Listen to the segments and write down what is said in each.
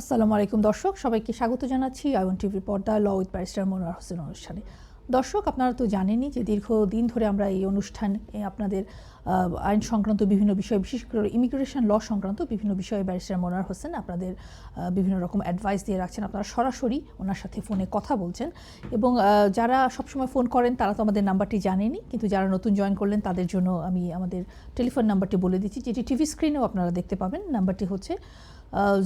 আসসালামু আলাইকুম দর্শক, সবাইকে স্বাগত জানাচ্ছি আইওয়ান টিভির পর্দায় ল উইথ ব্যারিস্টার মনোয়ার হোসেন অনুষ্ঠানে। দর্শক, আপনারা তো জানেনই যে দীর্ঘদিন ধরে আমরা এই অনুষ্ঠানে আপনাদের আইন সংক্রান্ত বিভিন্ন বিষয়, বিশেষ করে ইমিগ্রেশন ল সংক্রান্ত বিভিন্ন বিষয়ে ব্যারিস্টার মনোয়ার হোসেন আপনাদের বিভিন্ন রকম অ্যাডভাইস দিয়ে রাখছেন। আপনারা সরাসরি ওনার সাথে ফোনে কথা বলছেন এবং যারা সবসময় ফোন করেন তারা তো আমাদের নাম্বারটি জানেনই, কিন্তু যারা নতুন জয়েন করলেন তাদের জন্য আমি আমাদের টেলিফোন নাম্বারটি বলে দিচ্ছি, যেটি টিভি স্ক্রিনেও আপনারা দেখতে পাবেন। নাম্বারটি হচ্ছে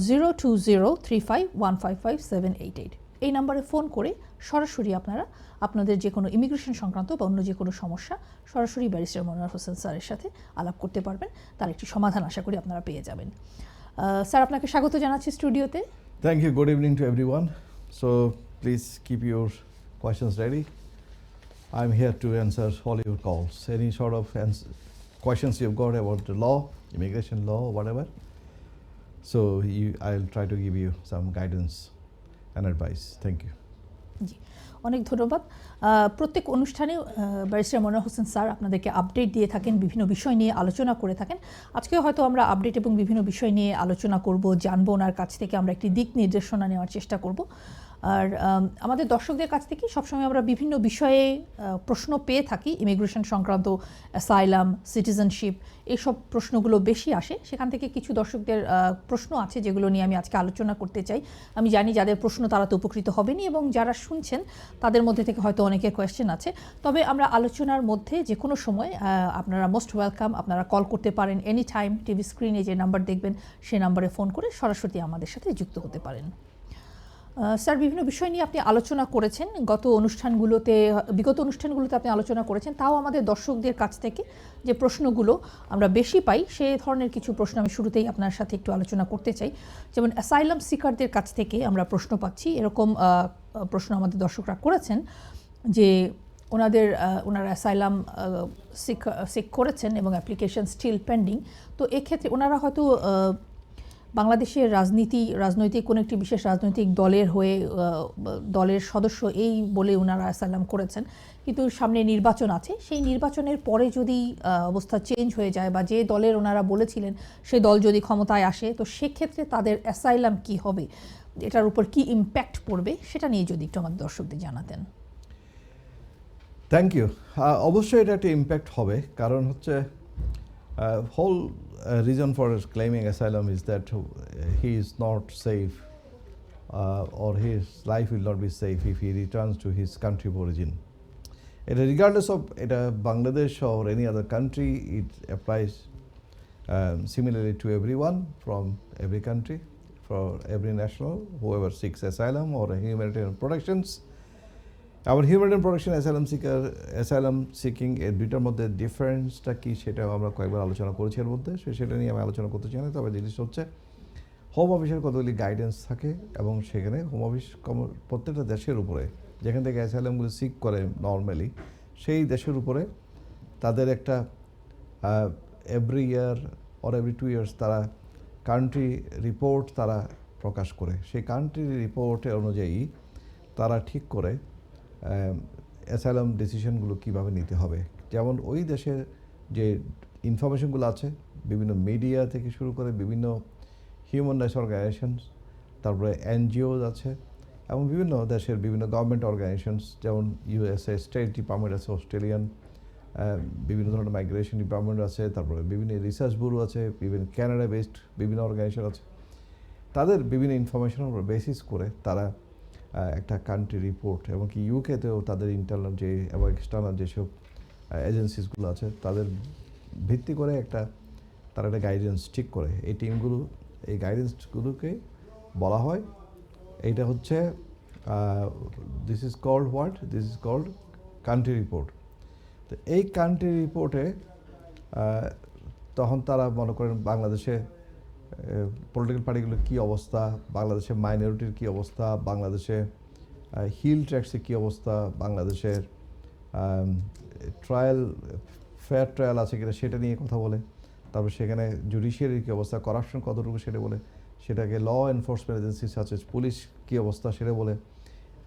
020351557888। এই নাম্বারে ফোন করে সরাসরি আপনারা আপনাদের যে কোনো ইমিগ্রেশন সংক্রান্ত বা অন্য যে কোনো সমস্যা সরাসরি ব্যারিস্টার মনোয়ার হোসেন স্যারের সাথে আলাপ করতে পারবেন, তার একটি সমাধান আশা করি আপনারা পেয়ে যাবেন। স্যার, আপনাকে স্বাগত জানাচ্ছি স্টুডিওতে। Thank you. Good evening to everyone. So please keep your questions ready. I'm here to answer all your calls. Any sort of questions you've got about the law, immigration law, whatever. So I'll try to give you some guidance and advice. Thank you. জি, অনেক ধন্যবাদ। প্রত্যেক অনুষ্ঠানে barrister Monowar Hossain sir আপনাদেরকে update দিয়ে থাকেন, বিভিন্ন বিষয় নিয়ে আলোচনা করে থাকেন। আজকে হয়তো আমরা আপডেট এবং বিভিন্ন বিষয় নিয়ে আলোচনা করব, জানবো, ওনার কাছ থেকে আমরা একটি দিক নির্দেশনা নেওয়ার চেষ্টা করব। আর আমাদের দর্শকদের কাছ থেকে সবসময় আমরা বিভিন্ন বিষয়ে প্রশ্ন পেয়ে থাকি, ইমিগ্রেশন সংক্রান্ত, অ্যাসাইলাম, সিটিজেনশিপ, এইসব প্রশ্নগুলো বেশি আসে। সেখান থেকে কিছু দর্শকদের প্রশ্ন আছে যেগুলো নিয়ে আমি আজকে আলোচনা করতে চাই। আমি জানি যাদের প্রশ্ন তারা তো উপকৃত হবেনই, এবং যারা শুনছেন তাদের মধ্যে থেকে হয়তো অনেকের কোয়েশ্চেন আছে। তবে আমরা আলোচনার মধ্যে যে কোনো সময় আপনারা মোস্ট ওয়েলকাম, আপনারা কল করতে পারেন এনি টাইম। টিভি স্ক্রিনে যে নাম্বার দেখবেন সেই নাম্বারে ফোন করে সরাসরি আমাদের সাথে যুক্ত হতে পারেন। স্যার, বিভিন্ন বিষয় নিয়ে আপনি আলোচনা করেছেন বিগত অনুষ্ঠানগুলোতে আপনি আলোচনা করেছেন। তাও আমাদের দর্শকদের কাছ থেকে যে প্রশ্নগুলো আমরা বেশি পাই সেই ধরনের কিছু প্রশ্ন আমি শুরুতেই আপনার সাথে একটু আলোচনা করতে চাই। যেমন অ্যাসাইলাম সিকারদের কাছ থেকে আমরা প্রশ্ন পাচ্ছি, এরকম প্রশ্ন আমাদের দর্শকরা করেছেন যে ওনারা অ্যাসাইলাম সিক করেছেন এবং অ্যাপ্লিকেশন স্টিল পেন্ডিং। তো এক্ষেত্রে ওনারা হয়তো বাংলাদেশের রাজনৈতিক কোনো একটি বিশেষ রাজনৈতিক দলের সদস্য এই বলে ওনারা অ্যাসাইলাম করেছেন, কিন্তু সামনে নির্বাচন আছে। সেই নির্বাচনের পরে যদি অবস্থা চেঞ্জ হয়ে যায় বা যে দলের ওনারা বলেছিলেন সেই দল যদি ক্ষমতায় আসে, তো সেক্ষেত্রে তাদের অ্যাসাইলাম কি হবে, এটার উপর কি ইম্প্যাক্ট পড়বে, সেটা নিয়ে যদি একটু আমাদের দর্শকদের জানাতেন। Thank you. অবশ্যই এটা একটা ইম্প্যাক্ট হবে, কারণ হচ্ছে whole reason for claiming asylum is that he is not safe or his life will not be safe if he returns to his country of origin. Regardless of Bangladesh or any other country, it applies similarly to everyone from every country, for every national, whoever seeks asylum or humanitarian protections. Our humanitarian protection, asylum seeking এর দুইটার মধ্যে ডিফারেন্সটা কি সেটা আমরা কয়েকবার আলোচনা করেছি এর মধ্যে, সেটা নিয়ে আমি আলোচনা করতে চাই না। তবে জিনিস হচ্ছে হোম অফিসের কতগুলি গাইডেন্স থাকে এবং সেখানে হোম অফিস প্রত্যেকটা দেশের উপরে যেখান থেকে অ্যাসাইলামগুলো সিক করে নর্মালি, সেই দেশের উপরে তাদের একটা every year or every 2 years তারা কান্ট্রি রিপোর্ট তারা প্রকাশ করে। সেই কান্ট্রি রিপোর্টের অনুযায়ী তারা ঠিক করে অ্যাসাইলাম ডিসিশনগুলো কীভাবে নিতে হবে। যেমন ওই দেশের যে ইনফরমেশনগুলো আছে বিভিন্ন মিডিয়া থেকে শুরু করে বিভিন্ন হিউম্যান রাইটস অর্গানাইজেশনস, তারপরে এনজিওস আছে এবং বিভিন্ন দেশের বিভিন্ন গভর্নমেন্ট অর্গানাইজেশনস, যেমন ইউএসএ স্টেট ডিপার্টমেন্ট আছে, অস্ট্রেলিয়ান বিভিন্ন ধরনের মাইগ্রেশন ডিপার্টমেন্ট আছে, তারপরে বিভিন্ন রিসার্চ ব্যুরো আছে, বিভিন্ন ক্যানাডা বেসড বিভিন্ন অর্গানাইজেশন আছে। তাদের বিভিন্ন ইনফরমেশনের উপর বেসিস করে তারা একটা কান্ট্রি রিপোর্ট, এবং কি ইউকেতেও তাদের ইন্টারনাল যে এবং এক্সটার্নাল যেসব এজেন্সিসগুলো আছে তাদের ভিত্তি করে তারা একটা গাইডেন্স ঠিক করে। এই টিমগুলো এই গাইডেন্সগুলোকে বলা হয়, এইটা হচ্ছে this is called country report. তো এই কান্ট্রি রিপোর্টে তখন তারা মনে করেন বাংলাদেশে পলিটিক্যাল পার্টিগুলোর কী অবস্থা, বাংলাদেশের মাইনরিটির কী অবস্থা, বাংলাদেশে হিল ট্র্যাক্সের কী অবস্থা, বাংলাদেশের ফেয়ার ট্রায়াল আছে কিনা সেটা নিয়ে কথা বলে। তারপর সেখানে জুডিশিয়ারির কী অবস্থা, করাপশন কতটুকু সেটা বলে, সেটাকে ল এনফোর্সমেন্ট এজেন্সিস আছে, পুলিশ কী অবস্থা সেটা বলে।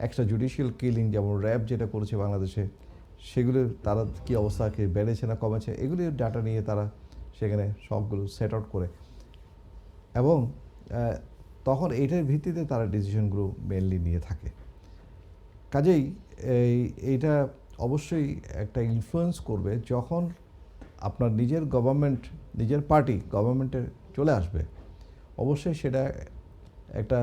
এক্সট্রা জুডিশিয়াল কিলিং যেমন র্যাব যেটা করেছে বাংলাদেশে, সেগুলো তারা কী অবস্থা, কি বেড়েছে না কমেছে, এগুলির ডাটা নিয়ে তারা সেখানে সবগুলো সেট আউট করে। এবং তখন এইটার ভিত্তিতে তারা ডিসিশনগুলো মেনলি নিয়ে থাকে। কাজেই এইটা অবশ্যই একটা ইনফ্লুয়েন্স করবে যখন আপনার নিজের গভর্নমেন্ট, নিজের পার্টি গভর্নমেন্টে চলে আসবে, অবশ্যই সেটা একটা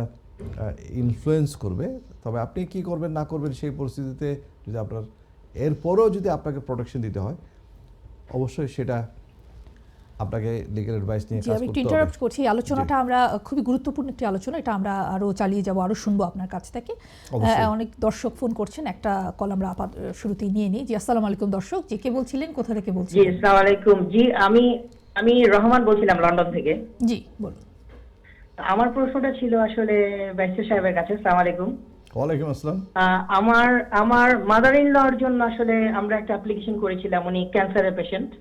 ইনফ্লুয়েন্স করবে। তবে আপনি কি করবেন না করবেন সেই পরিস্থিতিতে যদি আপনার এরপরেও যদি আপনাকে প্রোটেকশন দিতে হয়, অবশ্যই সেটা আপনাকে লিগ্যাল অ্যাডভাইস নিয়ে জি, কাজ আমি একটু করতে হবে। ইন্টারাপ্ট করছি। এই আলোচনাটা আমরা খুবই গুরুত্বপূর্ণ একটি আলোচনা, এটা আমরা আরো চালিয়ে যাব, আরো শুনবো আপনার কাছ থেকে। অবশ্যই। অনেক দর্শক ফোন করছেন, একটা কল আমরা শুরুতেই নিয়ে নিই। জি, আসসালামু আলাইকুম দর্শক। জি, কে বলছিলেন, কোথা থেকে জি বলছিলেন? আসসালামু আলাইকুম। জি আমি রহমান বলছিলাম লন্ডন থেকে। জি, বলুন। আমার প্রশ্নটা ছিল আসলে ব্যারিস্টার সাহেবের কাছে। আসসালামু আলাইকুম। ওয়ালাইকুম আসসালাম। আমার মাদার ইন লর জন্য আসলে আমরা একটা অ্যাপ্লিকেশন করেছিলাম। উনি ক্যান্সারের পেশেন্ট,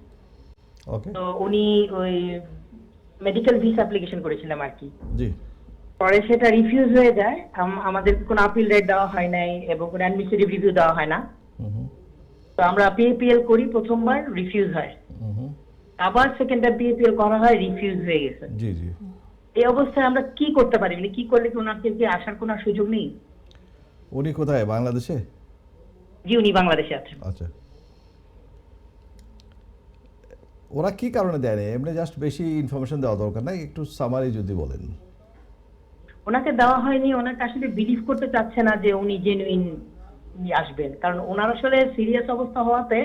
ওকে। তো উনি ওই মেডিকেল ভিসা অ্যাপ্লিকেশন করেছিলাম আর কি। জি। পরে সেটা রিফিউজ হয়ে যায়। আমাদের কোনো আপিল রাইট দেওয়া হয় নাই এবং কোনো অ্যাডমিনিস্ট্রেটিভ রিভিউ দেওয়া হয় না। তো আমরা পিএপিএল করি, প্রথমবার রিফিউজ হয়, আবার সেকেন্ডবার পিএপিএল করা হয়, রিফিউজ হয়ে গেছে। জি জি। এই অবস্থায় আমরা কি করতে পারি, মানে কি করলে কি ওনাকে কি আসার কোনো সুযোগ নেই? উনি কোথায়, বাংলাদেশে? জি, উনি বাংলাদেশে আছেন। আচ্ছা, ওরা কি কারণে দেয়নি? এমনি জাস্ট বেশি ইনফরমেশন দেওয়া দরকার নাই, একটু সামারি যদি বলেন। ওনাকে দেওয়া হয়নি, ওনাকে আসলে বিলিভ করতে চাচ্ছে না যে উনি জেনুইন আসবেন, কারণ ওনার আসলে সিরিয়াস অবস্থা হওয়াতে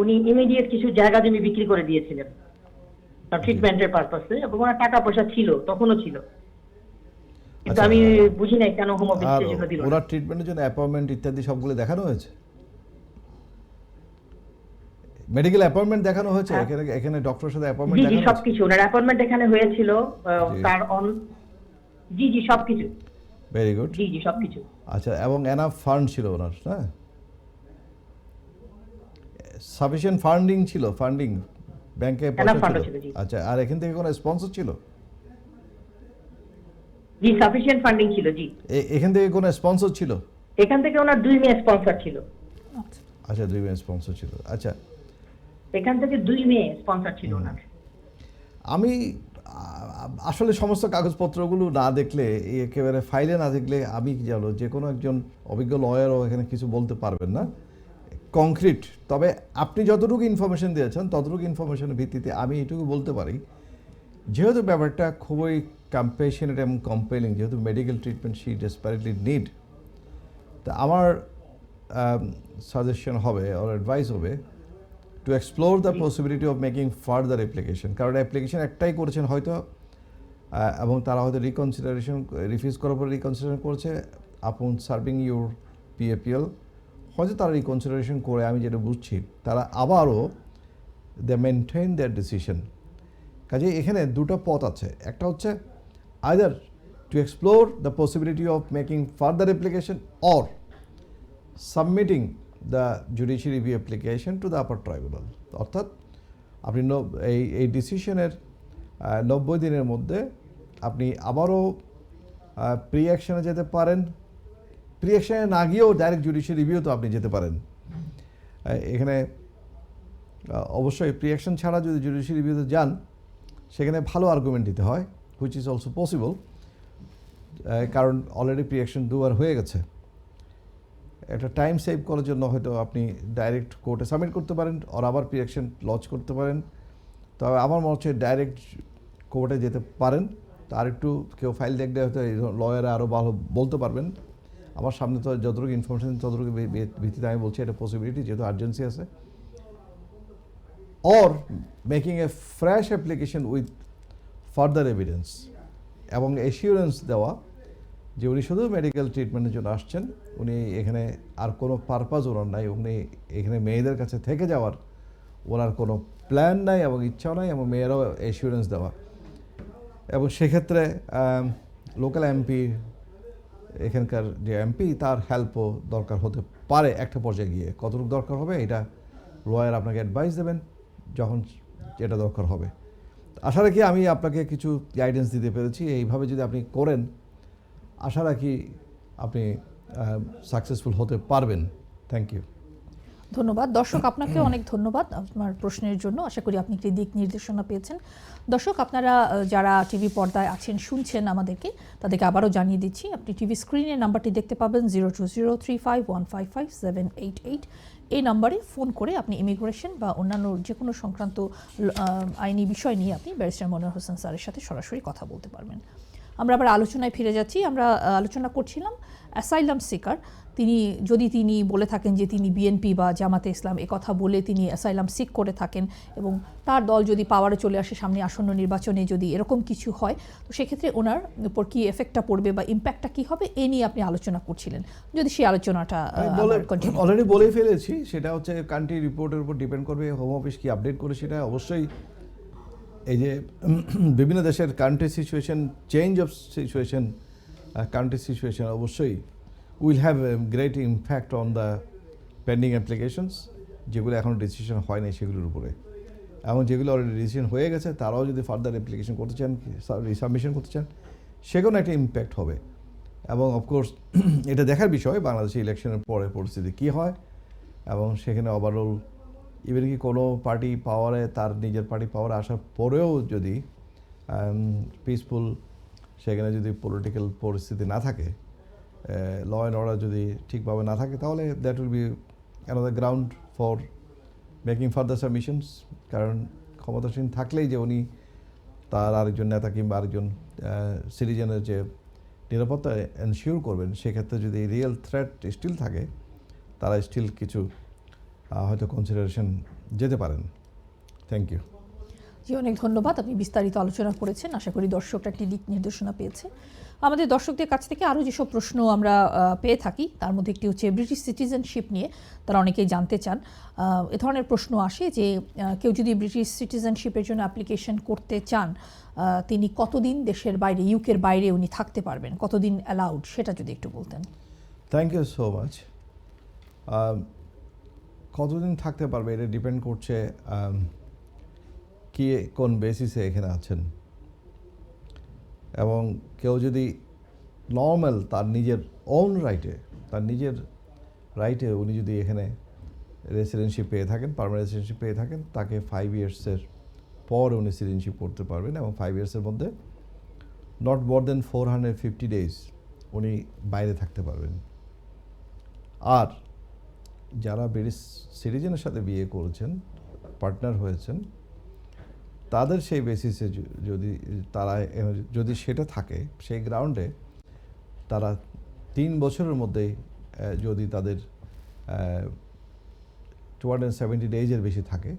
উনি ইমিডিয়েট কিছু জায়গা জমি বিক্রি করে দিয়েছিলেন তার ট্রিটমেন্টের পারপাসে, এবং ওনার টাকা পয়সা ছিল, তখনও ছিল, কিন্তু আচ্ছা, আমি বুঝি নাই কেন হোম অফিস আর সেগুলো দিল না। ওরা ট্রিটমেন্টের জন্য অ্যাপয়েন্টমেন্ট ইত্যাদি সবগুলো দেখানো হয়েছে? মেডিকেল অ্যাপয়েন্টমেন্ট দেখানো হয়েছে? হ্যাঁ। এখানে এখানে ডক্টরের সাথে জি অ্যাপয়েন্টমেন্ট জি দেখানো হয়েছে? সবকিছু, ওনার অ্যাপয়েন্টমেন্ট এখানে হয়েছিল, জি। তার জি জি সবকিছু, ভেরি গুড। জি জি সবকিছু। আচ্ছা, এবং এনাফ ফান্ড ছিল ওনার, হ্যাঁ? সাফিসিয়েন্ট ফান্ডিং ছিল, ফান্ডিং ব্যাংকে পয়সা Enough fund ছিল? ছিল, জি। আচ্ছা, আর এখান থেকে কোনো স্পন্সর ছিল? জি সাফিসিয়েন্ট ফান্ডিং ছিল, জি। এখান থেকে কোনো স্পন্সর ছিল? এখান থেকে ওনার 2 মেয়ে স্পন্সর ছিল। আচ্ছা, আচ্ছা, 2 জন স্পন্সর ছিল। আচ্ছা, এখান থেকে 2 মেয়ে স্পন্সর ছিল ওনার। আমি আসলে সমস্ত কাগজপত্রগুলো না দেখলে, একেবারে ফাইলে না দেখলে আমি কি জানো, যে কোনো একজন অভিজ্ঞ লয়ারও এখানে কিছু বলতে পারবেন না কংক্রিট। তবে আপনি যতটুকু ইনফরমেশন দিয়েছেন ততটুকু ইনফরমেশনের ভিত্তিতে আমি এটুকু বলতে পারি, যেহেতু ব্যাপারটা খুবই কম্প্যাশনেট এবং কম্পেলিং, যেহেতু medical treatment she desperately need, তা আমার সাজেশন হবে আর অ্যাডভাইস হবে to explore the possibility of making further application. কারণ অ্যাপ্লিকেশন একটাই করেছেন হয়তো, এবং তারা হয়তো রিকনসিডারেশন, রিফিউজ করার পরে রিকনসিডারেশন করছে আপন সার্ভিং ইউর পিএপিএল, হয়তো তারা রিকনসিডারেশন করে, আমি যেটা বুঝছি, তারা আবারও দে মেনটেন দেয়ার ডিসিশন। কাজে এখানে দুটো পথ আছে, একটা হচ্ছে either to explore the possibility of making further application or submitting the judicial review application to the upper tribunal. অর্থাৎ আপনি এই ডিসিশনের 90 দিনের মধ্যে আপনি আবারও প্রি অ্যাকশনে যেতে পারেন, প্রি অ্যাকশনে না গিয়েও ডাইরেক্ট জুডিশিয়াল রিভিউ তো আপনি যেতে পারেন। এখানে অবশ্যই প্রি অ্যাকশন ছাড়া যদি জুডিশিয়াল রিভিউতে যান, সেখানে ভালো আর্গুমেন্ট দিতে হয়, হুইচ ইজ অলসো পসিবল, কারণ অলরেডি প্রি অ্যাকশন দুবার হয়ে গেছে। একটা টাইম সেভ করার জন্য হয়তো আপনি ডাইরেক্ট কোর্টে সাবমিট করতে পারেন, আর আবার প্রি অ্যাকশন লঞ্চ করতে পারেন। তবে আমার মনে হচ্ছে ডাইরেক্ট কোর্টে যেতে পারেন। তো আরেকটু কেউ ফাইল দেখলে হয়তো লয়াররা আরও ভালো বলতে পারবেন। আমার সামনে তো যতটুকু ইনফরমেশন ততটুকু ভিত্তিতে আমি বলছি এটা পসিবিলিটি, যেহেতু আর্জেন্সি আছে। Or making A fresh application with further evidence, এবং এসিউরেন্স দেওয়া যে উনি শুধু মেডিকেল ট্রিটমেন্টের জন্য আসছেন, উনি এখানে আর কোনো পারপাস ওনার নাই, উনি এখানে মেয়েদের কাছে থেকে যাওয়ার ওনার কোনো প্ল্যান নাই এবং ইচ্ছাও নাই, এবং মেয়েরাও এসিউরেন্স দেওয়া। এবং সেক্ষেত্রে লোকাল এমপি, এখানকার যে এমপি, তার হেল্পও দরকার হতে পারে একটা পর্যায়ে গিয়ে। কতটুকু দরকার হবে এটা লয়ার আপনাকে অ্যাডভাইস দেবেন যখন যেটা দরকার হবে। আশা রাখি আমি আপনাকে কিছু গাইডেন্স দিতে পেরেছি। এইভাবে যদি আপনি করেন, আশা রাখি আপনি সাকসেসফুল হতে পারবেন। Thank you. ধন্যবাদ দর্শক, আপনাকে অনেক ধন্যবাদ আপনার প্রশ্নের জন্য। আশা করি আপনি একটি দিক নির্দেশনা পেয়েছেন। দর্শক, আপনারা যারা টিভি পর্দায় আছেন, শুনছেন আমাদেরকে, তাদেরকে আবারও জানিয়ে দিচ্ছি, আপনি টিভি স্ক্রিনে নাম্বারটি দেখতে পাবেন 020351557888। এই নাম্বারে ফোন করে আপনি ইমিগ্রেশন বা অন্যান্য যে কোনো সংক্রান্ত আইনি বিষয় নিয়ে আপনি ব্যারিস্টার মনোয়ার হোসেন স্যারের সাথে সরাসরি কথা বলতে পারবেন। আমরা আবার আলোচনায় ফিরে যাচ্ছি। আমরা আলোচনা করছিলাম অ্যাসাইলাম সিকার। তিনি বলে থাকেন যে তিনি বিএনপি বা জামাতে ইসলাম কথা বলে তিনি অ্যাসাইলাম সিক করে থাকেন, এবং তার দল যদি পাওয়ারে চলে আসে সামনে আসন্ন নির্বাচনে, যদি এরকম কিছু হয়, তো সেক্ষেত্রে ওনার উপর কি এফেক্টটা পড়বে বা ইম্প্যাক্টটা কি হবে, এ নিয়ে আপনি আলোচনা করছিলেন। যদি সেই আলোচনাটা অলরেডি বলেই ফেলেছি, সেটা হচ্ছে কান্ট্রি রিপোর্টের উপর ডিপেন্ড করবে, হোম অফিস কি আপডেট করে সেটা অবশ্যই। এই যে বিভিন্ন দেশের country situation, change of situation, country situation অবশ্যই will have a great impact on the pending applications, যেগুলো এখনও ডিসিশন হয়নি সেগুলোর উপরে, এবং যেগুলো অলরেডি ডিসিশন হয়ে গেছে তারাও যদি ফার্দার অ্যাপ্লিকেশন করতে চান, রিসাবমিশন করতে চান, সেখানে একটা ইম্প্যাক্ট হবে। এবং অফকোর্স এটা দেখার বিষয় বাংলাদেশে ইলেকশনের পরে পরিস্থিতি কী হয়, এবং সেখানে ওভারঅল ইভেন কি কোনো পার্টি পাওয়ারে, তার নিজের পার্টি পাওয়ারে আসার পরেও যদি পিসফুল সেখানে যদি পলিটিক্যাল পরিস্থিতি না থাকে, ল অ্যান্ড অর্ডার যদি ঠিকভাবে না থাকে, তাহলে that will be another ground for making further submissions. কারণ ক্ষমতাসীন থাকলেই যে উনি তার আরেকজন নেতা কিংবা আরেকজন সিটিজেনের যে নিরাপত্তা এনশিওর করবেন, সেক্ষেত্রে যদি রিয়েল থ্রেট স্টিল থাকে, তারা স্টিল কিছু হয়তো কনসিডারেশন যেতে পারেন। Thank you. জি, অনেক ধন্যবাদ। আপনি বিস্তারিত আলোচনা করেছেন। আশা করি দর্শকরা একটি দিক নির্দেশনা পেয়েছে। আমাদের দর্শকদের কাছ থেকে আরও যেসব প্রশ্ন আমরা পেয়ে থাকি, তার মধ্যে একটি হচ্ছে ব্রিটিশ সিটিজেনশিপ নিয়ে। তারা অনেকেই জানতে চান, এ ধরনের প্রশ্ন আসে যে কেউ যদি ব্রিটিশ সিটিজেনশিপের জন্য অ্যাপ্লিকেশন করতে চান, তিনি কতদিন দেশের বাইরে, ইউকের বাইরে উনি থাকতে পারবেন, কতদিন অ্যালাউড, সেটা যদি একটু বলতেন। Thank you so much. কতদিন থাকতে পারবে এটা ডিপেন্ড করছে কি কোন বেসিসে এখানে আছেন, এবং কেউ যদি নর্মাল তার নিজের ওন রাইটে উনি যদি এখানে রেসিডেন্সিপ পেয়ে থাকেন, পার্মানেন্ট রেসিডেন্সিপ পেয়ে থাকেন, তাকে 5 ইয়ার্সের পর উনি সিটিজেনশিপ করতে পারবেন, এবং 5 ইয়ার্সের মধ্যে নট মোর দেন 450 ডেজ উনি বাইরে থাকতে পারবেন। আর যারা ব্রিটিশ সিটিজেনের সাথে বিয়ে করেছেন, পার্টনার হয়েছেন, তাদের সেই বেসিসে যদি সেটা থাকে, সেই গ্রাউন্ডে তারা 3 বছরের মধ্যেই যদি তাদের 270 ডেজের বেশি থাকে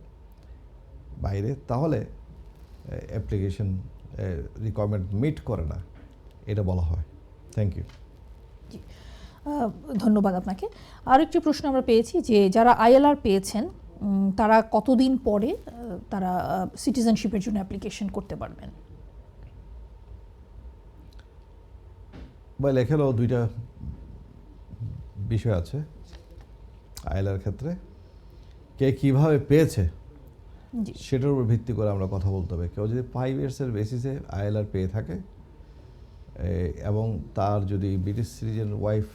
বাইরে, তাহলে অ্যাপ্লিকেশন রিকোয়ারমেন্ট মিট করে না, এটা বলা হয়। Thank you. ধন্যবাদ আপনাকে। আরেকটি প্রশ্ন আমরা পেয়েছি যে যারা আইএলআর পেয়েছেন, তারা কতদিন পরে তারা সিটিজেনশিপের জন্য অ্যাপ্লিকেশন করতে পারবেন? এখানেও দুইটা বিষয় আছে আইএলআর ক্ষেত্রে। কে কীভাবে পেয়েছে সেটার উপর ভিত্তি করে আমরা কথা বলতে হবে। কেউ যদি 5 ইয়ার্সের বেসিসে আইএলআর পেয়ে থাকে, এবং তার যদি ব্রিটিশ সিটিজেন ওয়াইফ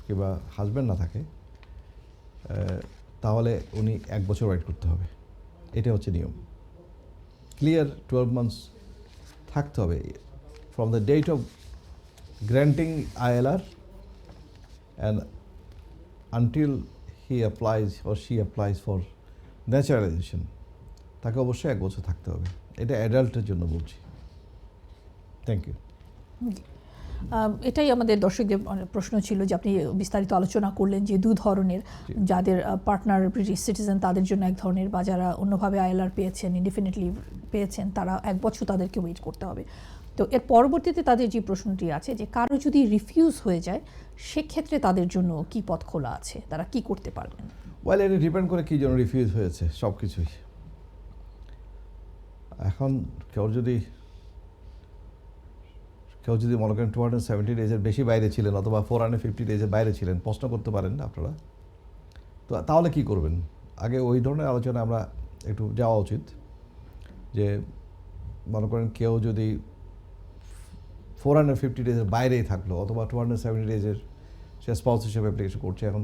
কিংবা হাজব্যান্ড না থাকে, তাহলে উনি 1 বছর ওয়েট করতে হবে। এটা হচ্ছে নিয়ম। ক্লিয়ার 12 মান্থস থাকতে হবে from the date of granting ILR and until he applies or she applies for naturalisation, তাকে অবশ্যই 1 বছর থাকতে হবে। এটা অ্যাডাল্টের জন্য বলছি। Thank you. এটাই আমাদের দর্শকদের প্রশ্ন ছিল যে আপনি বিস্তারিত আলোচনা করলেন যে 2 ধরনের, যাদের পার্টনার ব্রিটিশ সিটিজেন তাদের জন্য এক ধরনের, বা যারা অন্যভাবে আইএলআর পেয়েছেন, ইনডিফিনিটলি পেয়েছেন, তারা 1 বছর তাদেরকে ওয়েট করতে হবে। তো এর পরবর্তীতে তাদের যে প্রশ্নটি আছে যে কারো যদি রিফিউজ হয়ে যায়, সেক্ষেত্রে তাদের জন্য কি পথ খোলা আছে, তারা কি করতে পারবেন? এটা ডিপেন্ড করে কী জন্য রিফিউজ হয়েছে, সব কিছুই। এখন কেউ যদি মনে করেন 270 ডেজের বেশি বাইরে ছিলেন, অথবা 450 ডেজের বাইরে ছিলেন, প্রশ্ন করতে পারেন আপনারা। তো তাহলে কি করবেন? আগে ওই ধরনের আলোচনা আমরা একটু যাওয়া উচিত। যে মনে করেন কেউ যদি 450 ডেজের বাইরেই থাকলো, অথবা 270 ডেজের সে স্পাউস হিসেবে অ্যাপ্লিকেশন করছে, এখন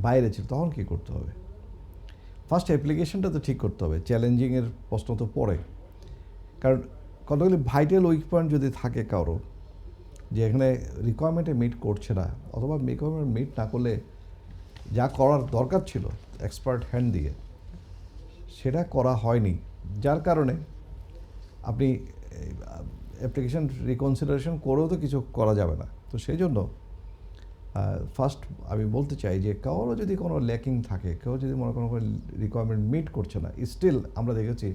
বাইরে ছিল, তখন কী করতে হবে? ফার্স্ট অ্যাপ্লিকেশনটা তো ঠিক করতে হবে, চ্যালেঞ্জিংয়ের প্রশ্ন তো পড়ে। কারণ কতগুলি ভাইটাল উইক পয়েন্ট যদি থাকে কারো, যে এখানে রিকোয়ারমেন্টে মিট করছে না, অথবা রিকোয়ারমেন্ট মিট না করলে যা করার দরকার ছিল এক্সপার্ট হ্যান্ড দিয়ে সেটা করা হয়নি, যার কারণে আপনি অ্যাপ্লিকেশন রিকনসিডারেশন করেও তো কিছু করা যাবে না। তো সেই জন্য ফার্স্ট আমি বলতে চাই যে কারো যদি কোনো ল্যাকিং থাকে, কেউ যদি মনে কোনো রিকোয়ারমেন্ট মিট করছে না, স্টিল আমরা দেখেছি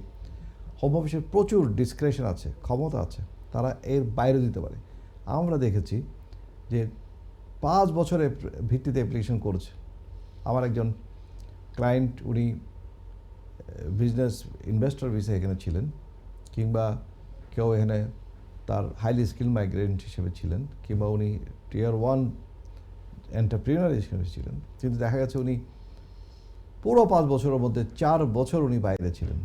হোম অফিসের প্রচুর ডিসক্রেশন আছে, ক্ষমতা আছে, তারা এর বাইরে দিতে পারে। আমরা দেখেছি যে 5 বছরের ভিত্তিতে অ্যাপ্লিকেশন করেছে। আমার একজন ক্লায়েন্ট, উনি বিজনেস ইনভেস্টর ভিসা এখানে ছিলেন, কিংবা কেউ এখানে তার হাইলি স্কিল মাইগ্রেন্ট হিসেবে ছিলেন, কিংবা উনি টিয়ার 1 এন্টারপ্রিনার হিসেবে ছিলেন, কিন্তু দেখা গেছে উনি পুরো 5 বছরের মধ্যে 4 বছর উনি বাইরে ছিলেন।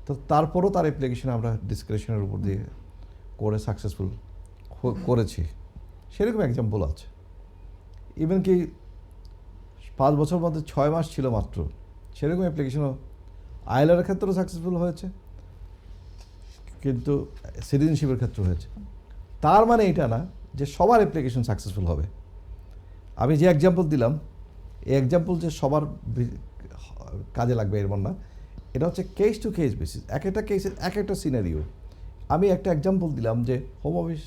তো তারপরও তার অ্যাপ্লিকেশন আমরা ডিসক্রিপশনের উপর দিয়ে করে সাকসেসফুল করেছি। সেরকম এক্সাম্পল আছে। ইভেন কি 5 বছর মধ্যে 6 মাস ছিল মাত্র, সেরকম অ্যাপ্লিকেশনও আইএলআর ক্ষেত্রেও সাকসেসফুল হয়েছে, কিন্তু সিটিজেনশিপের ক্ষেত্রে হয়েছে। তার মানে এটা না যে সবার অ্যাপ্লিকেশন সাকসেসফুল হবে। আমি যে এক্সাম্পল দিলাম, এই এক্সাম্পল যে সবার কাজে লাগবে এরকম না, এটা হচ্ছে কেস টু কেস বেসিস, এক একটা কেসের এক একটা সিনারিও। আমি একটা এক্সাম্পল দিলাম যে হোম অফিস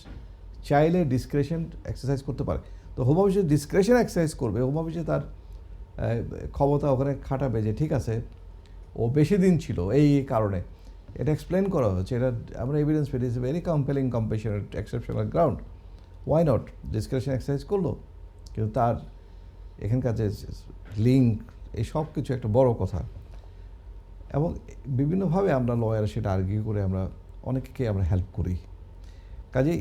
চাইলে ডিসক্রেশন এক্সারসাইজ করতে পারে, তো হোম অফিসে ডিসক্রেশন এক্সারসাইজ করবে, হোম অফিসে তার ক্ষমতা ওখানে খাটাবে যে ঠিক আছে ও বেশি দিন ছিল এই কারণে, এটা এক্সপ্লেন করা হচ্ছে, এটা আমরা এভিডেন্স পেয়েছি, very compelling compassionate exceptional ground, why not discretion exercise করলো। কিন্তু তার এখানকার যে লিঙ্ক, এই সব কিছু একটা বড় কথা, এবং বিভিন্নভাবে আমরা লয়ার সেটা আর্গিউ করে আমরা অনেককে আমরা হেল্প করি। কাজেই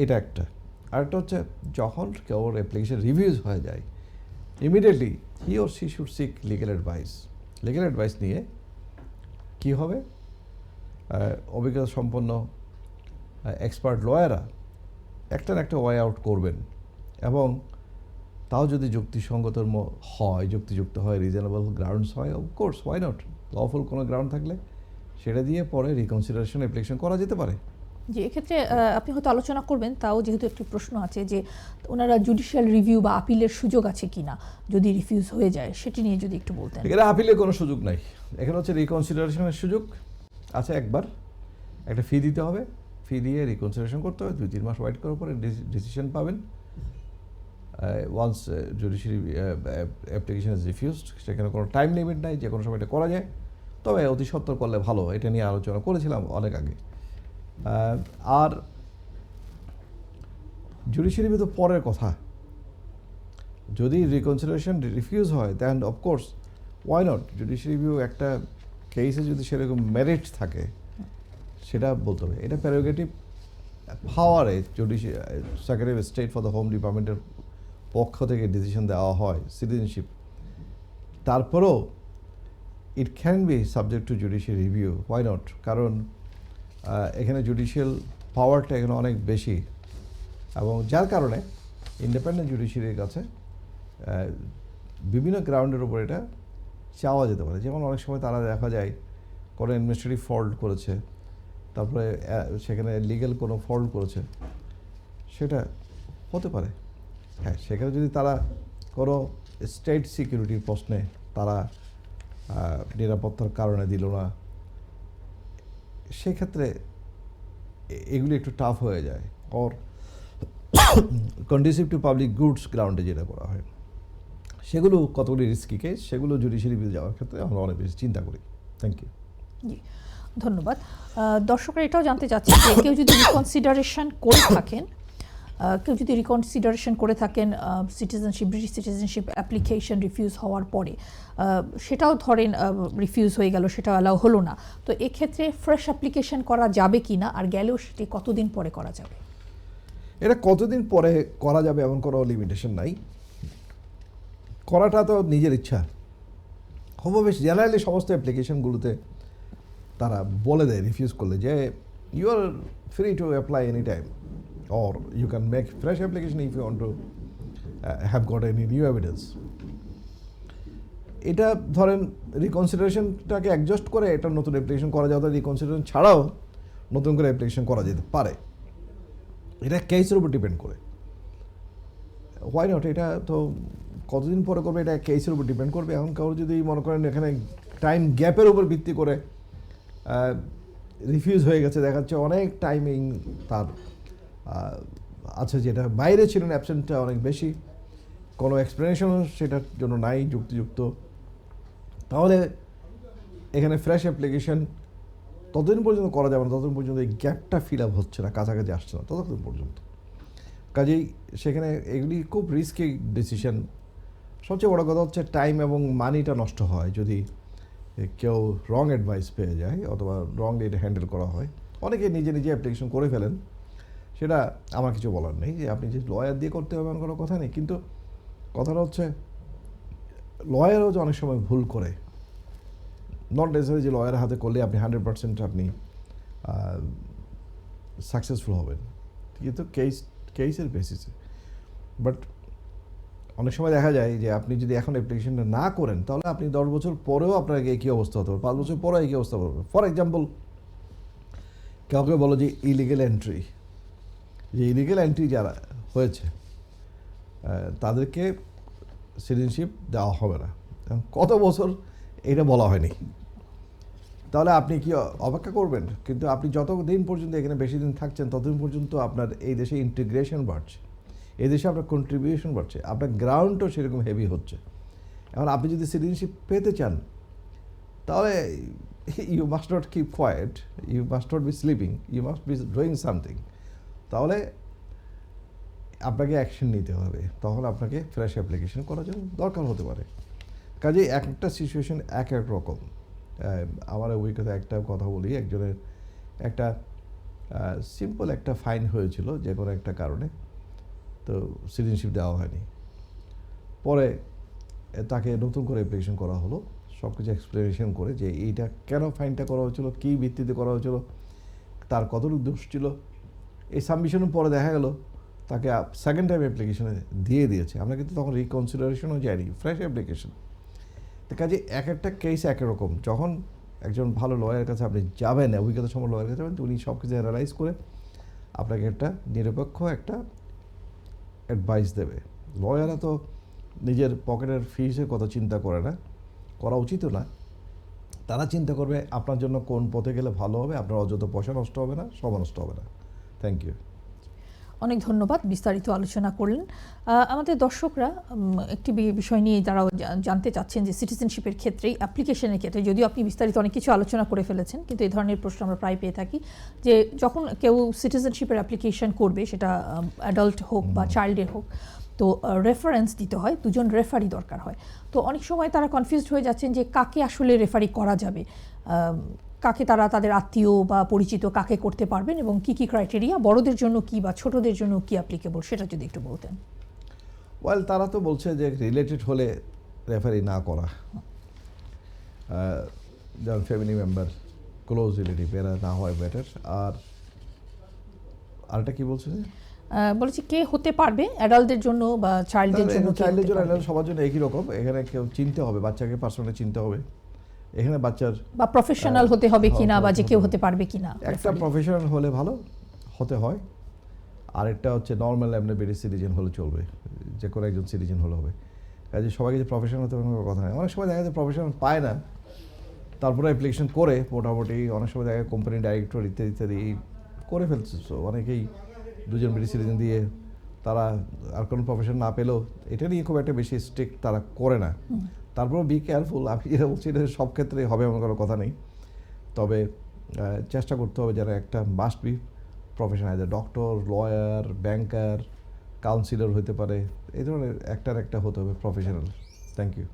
এটা একটা। আরেকটা হচ্ছে যখন কেউ অ্যাপ্লিকেশন রিভিউজ হয়ে যায়, immediately he or she should seek legal advice. Legal advice নিয়ে কী হবে, অভিজ্ঞতা সম্পন্ন এক্সপার্ট লয়াররা একটা না একটা ওয়ে আউট করবেন, এবং তাও যদি যুক্তিসঙ্গত হয়, যুক্তিযুক্ত হয়, রিজনেবল গ্রাউন্ডস হয়, অফকোর্স ওয়াই নট, লফুল কোনো গ্রাউন্ড থাকলে সেটা দিয়ে পরে রিকনসিডারেশন অ্যাপ্লিকেশন করা যেতে পারে। যে এক্ষেত্রে আপনি হয়তো আলোচনা করবেন, তাও যেহেতু একটি প্রশ্ন আছে যে ওনারা জুডিশিয়াল রিভিউ বা আপিলের সুযোগ আছে কিনা যদি রিফিউজ হয়ে যায়, সেটি নিয়ে যদি একটু বলতেন। এখানে আপিলের কোনো সুযোগ নাই, এখানে হচ্ছে রিকনসিডারেশনের সুযোগ আছে। একবার একটা ফি দিতে হবে, ফি দিয়ে রিকনসিডারেশন করতে হবে, 2-3 মাস ওয়েট করার পরে ডিসিশন পাবেন। Once judiciary application is refused, সেখানে কোনো টাইম লিমিট নাই, যে কোনো সময় এটা করা যায়, তবে অতি সত্বর করলে ভালো। এটা নিয়ে আলোচনা করেছিলাম অনেক আগে। আর জুডিশিয়ারি তো পরের কথা, যদি রিকনসিডারেশন রিফিউজ হয় then of course why not, judiciary review একটা কেসে যদি সেরকম মেরিট থাকে সেটা বলতে হবে। এটা প্রেরোগেটিভ পাওয়ারে secretary of state for the home ডিপার্টমেন্টের পক্ষ থেকে ডিসিশন দেওয়া হয় সিটিজেনশিপ, তারপরেও it can be subject to judicial review, why not, কারণ এখানে জুডিশিয়াল পাওয়ারটা এখানে অনেক বেশি, এবং যার কারণে ইন্ডিপেন্ডেন্ট জুডিশিয়ারির কাছে বিভিন্ন গ্রাউন্ডের উপর এটা চাওয়া যেতে পারে। যেমন অনেক সময় তারা দেখা যায় কোনো অ্যাডমিনিস্ট্রেটিভ ফল্ট করেছে, তারপরে সেখানে লিগ্যাল কোনো ফল্ট করেছে, সেটা হতে পারে। হ্যাঁ, সেখানে যদি তারা কোনো স্টেট সিকিউরিটির প্রশ্নে তারা নিরাপত্তার কারণে দিল না, সেক্ষেত্রে এগুলি একটু টাফ হয়ে যায়। Or conducive to public goods গ্রাউন্ডে যেটা করা হয়, সেগুলো কতগুলি রিস্কি কেস, সেগুলো জুডিশিয়ারি বিল যাওয়ার ক্ষেত্রে আমরা অনেক বেশি চিন্তা করি। Thank you. জি, ধন্যবাদ। দর্শকরা এটাও জানতে চাচ্ছে যে কেউ যদি রিকনসিডারেশন করে থাকেন, citizenship, British citizenship application refuse হওয়ার পরে, সেটাও ধরেন রিফিউজ হয়ে গেল, সেটা অ্যালাউ হলো না, তো এক্ষেত্রে ফ্রেশ অ্যাপ্লিকেশন করা যাবে কি না, আর গেলেও সেটি কতদিন পরে করা যাবে? এটা কতদিন পরে করা যাবে এমন কোনো লিমিটেশন নাই, করাটা তো নিজের ইচ্ছা। হোম অফিস জেনারেলি সমস্ত অ্যাপ্লিকেশনগুলোতে তারা বলে দেয় রিফিউজ করলে যে you are free to apply any time, or you can make fresh application if you want to have got any new evidence. এটা ধরেন রিকনসিডারেশনটাকে অ্যাডজাস্ট করে এটা নতুন অ্যাপ্লিকেশন করা যাবে, রিকনসিডারেশন ছাড়াও নতুন করে অ্যাপ্লিকেশন করা যেতে পারে। এটা কেসের উপর ডিপেন্ড করে। হোয়াই নট, এটা তো কতদিন পরে করবে এটা কেসের উপর ডিপেন্ড করবে। এখন কারো যদি মনে করেন এখানে টাইম গ্যাপের উপর ভিত্তি করে রিফিউজ হয়ে গেছে, দেখা যাচ্ছে অনেক টাইমিং তার আছে, যেটা বাইরে ছিলেন, অ্যাবসেন্টটা অনেক বেশি, কোনো এক্সপ্লেনেশনও সেটার জন্য নাই যুক্তিযুক্ত, তাহলে এখানে ফ্রেশ অ্যাপ্লিকেশন ততদিন পর্যন্ত করা যাবে না ততদিন পর্যন্ত এই গ্যাপটা ফিল আপ হচ্ছে না, কাছাকাছি আসছে না ততদিন পর্যন্ত। কাজেই সেখানে এগুলি খুব রিস্কি ডিসিশন। সবচেয়ে বড় কথা হচ্ছে টাইম এবং মানিটা নষ্ট হয় যদি কেউ রং অ্যাডভাইস পেয়ে যায় অথবা রংলি এটা হ্যান্ডেল করা হয়। অনেকে নিজে নিজে অ্যাপ্লিকেশন করে ফেলেন, সেটা আমার কিছু বলার নেই যে আপনি যে লয়ার দিয়ে করতে হবে এমন কোনো কথা নেই, কিন্তু কথাটা হচ্ছে লয়ারও যে অনেক সময় ভুল করে। নট নেসেসারি যে লয়ারের হাতে করলে আপনি 100% আপনি সাকসেসফুল হবেন, কিন্তু কেসের বেসিসে। বাট অনেক সময় দেখা যায় যে আপনি যদি এখন অ্যাপ্লিকেশনটা না করেন তাহলে আপনি 10 বছর পরেও আপনার একই অবস্থা হতে পারে, 5 বছর পরেও একই অবস্থা পড়বে। ফর এক্সাম্পল, কাউকে বলো যে ইলিগেল এন্ট্রি, যে ইলিগেল এন্ট্রি যারা হয়েছে তাদেরকে সিটিজেনশিপ দেওয়া হবে না, কত বছর এটা বলা হয়নি, তাহলে আপনি কি অপেক্ষা করবেন? কিন্তু আপনি যতদিন পর্যন্ত এখানে বেশি দিন থাকছেন ততদিন পর্যন্ত আপনার এই দেশে ইন্টিগ্রেশন বাড়ছে, এই দেশে আপনার কন্ট্রিবিউশন বাড়ছে, আপনার গ্রাউন্ডও সেরকম হেভি হচ্ছে। এখন আপনি যদি সিটিজেনশিপ পেতে চান তাহলে you must not keep quiet, you must not be sleeping, you must be doing something. তাহলে আপনাকে অ্যাকশন নিতে হবে, তখন আপনাকে ফ্রেশ অ্যাপ্লিকেশন করার জন্য দরকার হতে পারে। কাজেই এক একটা সিচুয়েশন এক এক রকম। আমার অভিজ্ঞতা একটা কথা বলি, একজনের একটা সিম্পল একটা ফাইন হয়েছিল যে কোনো একটা কারণে, তো সিটিজেনশিপ দেওয়া হয়নি। পরে তাকে নতুন করে অ্যাপ্লিকেশন করা হলো, সব কিছু এক্সপ্লেনেশন করে যে এইটা কেন ফাইনটা করা হয়েছিল, কী ভিত্তিতে করা হয়েছিল, তার কতটুকু দোষ ছিল। এই সাবমিশনের পরে দেখা গেল তাকে সেকেন্ড টাইম অ্যাপ্লিকেশনে দিয়ে দিয়েছে। আমরা কিন্তু তখন রিকনসিডারেশনও যাইনি, ফ্রেশ অ্যাপ্লিকেশন। তো কাজে এক একটা কেস এক রকম। যখন একজন ভালো লয়ারের কাছে আপনি যাবেন, অভিজ্ঞতা সম্পন্ন লয়ারের কাছে যাবেন, উনি সব কিছু অ্যানালাইজ করে আপনাকে একটা নিরপেক্ষ একটা অ্যাডভাইস দেবে। লয়াররা তো নিজের পকেটের ফিসের কথা চিন্তা করে না, করা উচিতও না। তারা চিন্তা করবে আপনার জন্য কোন পথে গেলে ভালো হবে, আপনার অযথা পয়সা নষ্ট হবে না, সময় নষ্ট হবে না। Thank you. অনেক ধন্যবাদ, বিস্তারিত আলোচনা করলেন। আমাদের দর্শকরা একটি বিষয় নিয়ে তারাও জানতে চাচ্ছেন যে সিটিজেনশিপের ক্ষেত্রে, অ্যাপ্লিকেশনের ক্ষেত্রে, যদিও আপনি বিস্তারিত অনেক কিছু আলোচনা করে ফেলেছেন, কিন্তু এই ধরনের প্রশ্ন আমরা প্রায় পেয়ে থাকি যে যখন কেউ সিটিজেনশিপের অ্যাপ্লিকেশন করবে, সেটা অ্যাডাল্ট হোক বা চাইল্ডের হোক, তো রেফারেন্স দিতে হয়, দুজন রেফারি দরকার হয়। তো অনেক সময় তারা কনফিউজড হয়ে যাচ্ছেন যে কাকে আসলে রেফারি করা যাবে, কাকে তারা তাদের আত্মীয় বা পরিচিত কাকে করতে পারবেন, এবং কি কি ক্রাইটেরিয়া, বড়দের জন্য কি বা ছোটদের জন্য কি অ্যাপ্লিকেবল, সেটা যদি একটু বলতেন। ওয়েল, তারা তো বলছে যে রিলেটেড হলে রেফারি না করা, যেমন ফ্যামিলি মেম্বার, ক্লোজ রিলেটিভ, এরা না হয় বেটার। আর আরেকটা কি বলছে? বলেছি কে হতে পারবে অ্যাডাল্টদের জন্য বা চাইল্ডদের জন্য। চাইল্ডের জন্য অ্যাডাল্ট সবার জন্য একই রকম। এখানে কেউ চিনতে হবে, বাচ্চাকে পার্সোনালি চিনতে হবে। এখানে বাচ্চার বা প্রফেশনাল হতে হবে কিনা, বা যে কেউ হতে পারবে কিনা। একটা প্রফেশনাল হলে ভালো হতে হয়, আরেকটা হচ্ছে নর্মাল এমনি ব্রিটিশ সিটিজেন হলে চলবে, যে কোনো একজন সিটিজেন হলে হবে। কাজে সবাইকে যে প্রফেশনাল হতে কোনো কথা নেই। অনেক সময় দেখা যায় প্রফেশনাল পায় না, তারপরে অ্যাপ্লিকেশন করে মোটামুটি অনেক সময় দেখা যায় কোম্পানি ডাইরেক্টর ইত্যাদি ইত্যাদি করে ফেলছে। সো অনেকেই দুজন ব্রিটিশ সিটিজেন দিয়ে তারা আর কোনো প্রফেশন না পেলেও এটা নিয়ে খুব একটা বেশি স্ট্রিক্ট তারা করে না। তারপরেও বি কেয়ারফুল। আমি যেটা বলছি এটা সব ক্ষেত্রে হবে এমন কোনো কথা নেই, তবে চেষ্টা করতে হবে যারা একটা মাস্ট বি প্রফেশন আছে, ডক্টর, লয়ার, ব্যাংকার, কাউন্সিলর হতে পারে, এই ধরনের একটা হতে হবে প্রফেশনাল। Thank you.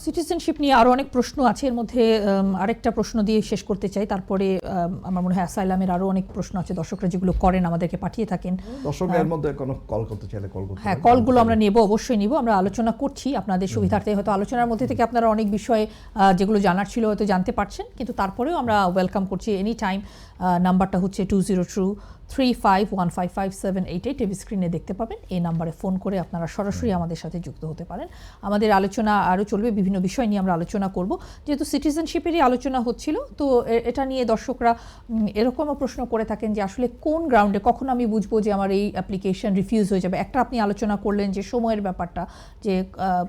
সিটিজেনশিপ নিয়ে আরও অনেক প্রশ্ন আছে, এর মধ্যে আরেকটা প্রশ্ন দিয়ে শেষ করতে চাই, তারপরে আমার মনে হয় অ্যাসাইলামের আরও অনেক প্রশ্ন আছে দর্শকরা যেগুলো করেন, আমাদেরকে পাঠিয়ে থাকেন। দর্শকদের মধ্যে কোনো কল করতে চাইলে কল করতে, হ্যাঁ, কলগুলো আমরা নেব, অবশ্যই নিব। আমরা আলোচনা করছি আপনাদের সুবিধার্থে, হয়তো আলোচনার মধ্যে থেকে আপনারা অনেক বিষয় যেগুলো জানার ছিল হয়তো জানতে পারছেন, কিন্তু তারপরেও আমরা ওয়েলকাম করছি এনি টাইম। নাম্বারটা হচ্ছে 35155788 টিভি স্ক্রিনে দেখতে পাবেন। এই নাম্বারে ফোন করে আপনারা সরাসরি আমাদের সাথে যুক্ত হতে পারেন। আমাদের আলোচনা আরও চলবে, বিভিন্ন বিষয় নিয়ে আমরা আলোচনা করব। যেহেতু সিটিজেনশিপেরই আলোচনা হচ্ছিল, তো এটা নিয়ে দর্শকরা এরকমও প্রশ্ন করে থাকেন যে আসলে কোন গ্রাউন্ডে কখন আমি বুঝবো যে আমার এই অ্যাপ্লিকেশন রিফিউজ হয়ে যাবে। একটা আপনি আলোচনা করলেন যে সময়ের ব্যাপারটা, যে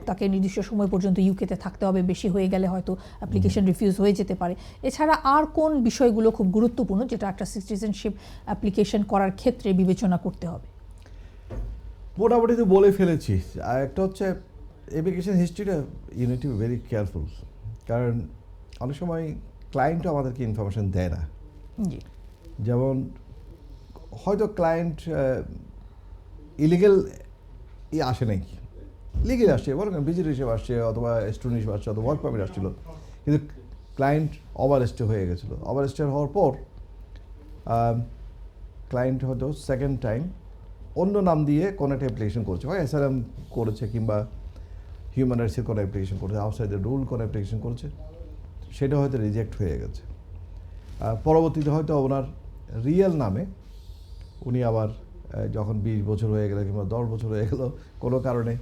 তাকে নির্দিষ্ট সময় পর্যন্ত ইউকেতে থাকতে হবে, বেশি হয়ে গেলে হয়তো অ্যাপ্লিকেশন রিফিউজ হয়ে যেতে পারে। এছাড়া আর কোন বিষয়গুলো খুব গুরুত্বপূর্ণ যেটা একটা সিটিজেনশিপ অ্যাপ্লিকেশন করার ক্ষেত্রে বিবেচনা করতে হবে? মোটামুটি তো বলে ফেলেছি। আর একটা হচ্ছে অ্যাপ্লিকেশন হিস্ট্রিটা you need to be very careful, কারণ অনেক সময় ক্লায়েন্টও আমাদেরকে ইনফরমেশন দেয় না। জি, যেমন হয়তো ক্লায়েন্ট ইলিগেল আসে নাকি, লিগেল আসছে, বলো ভিজিট হিসেবে আসছে, অথবা স্টুডেন্ট হিসেবে আসছে, অথবা ওয়ার্ক পারমিট আসছিল, কিন্তু ক্লায়েন্ট ওভারস্টে হয়ে গেছিলো। ওভারস্টে হওয়ার পর ক্লায়েন্ট হয়তো সেকেন্ড টাইম অন্য নাম দিয়ে কোনো একটা অ্যাপ্লিকেশন করছে, হয় অ্যাসাইলাম করেছে কিংবা হিউম্যান রাইটসের কোনো অ্যাপ্লিকেশন করেছে, আউটসাইড দ্য রুল কোনো অ্যাপ্লিকেশন করেছে, সেটা হয়তো রিজেক্ট হয়ে গেছে। পরবর্তীতে হয়তো ওনার রিয়েল নামে উনি আবার যখন 20 বছর হয়ে গেল কিংবা 10 বছর হয়ে গেল কোনো কারণে,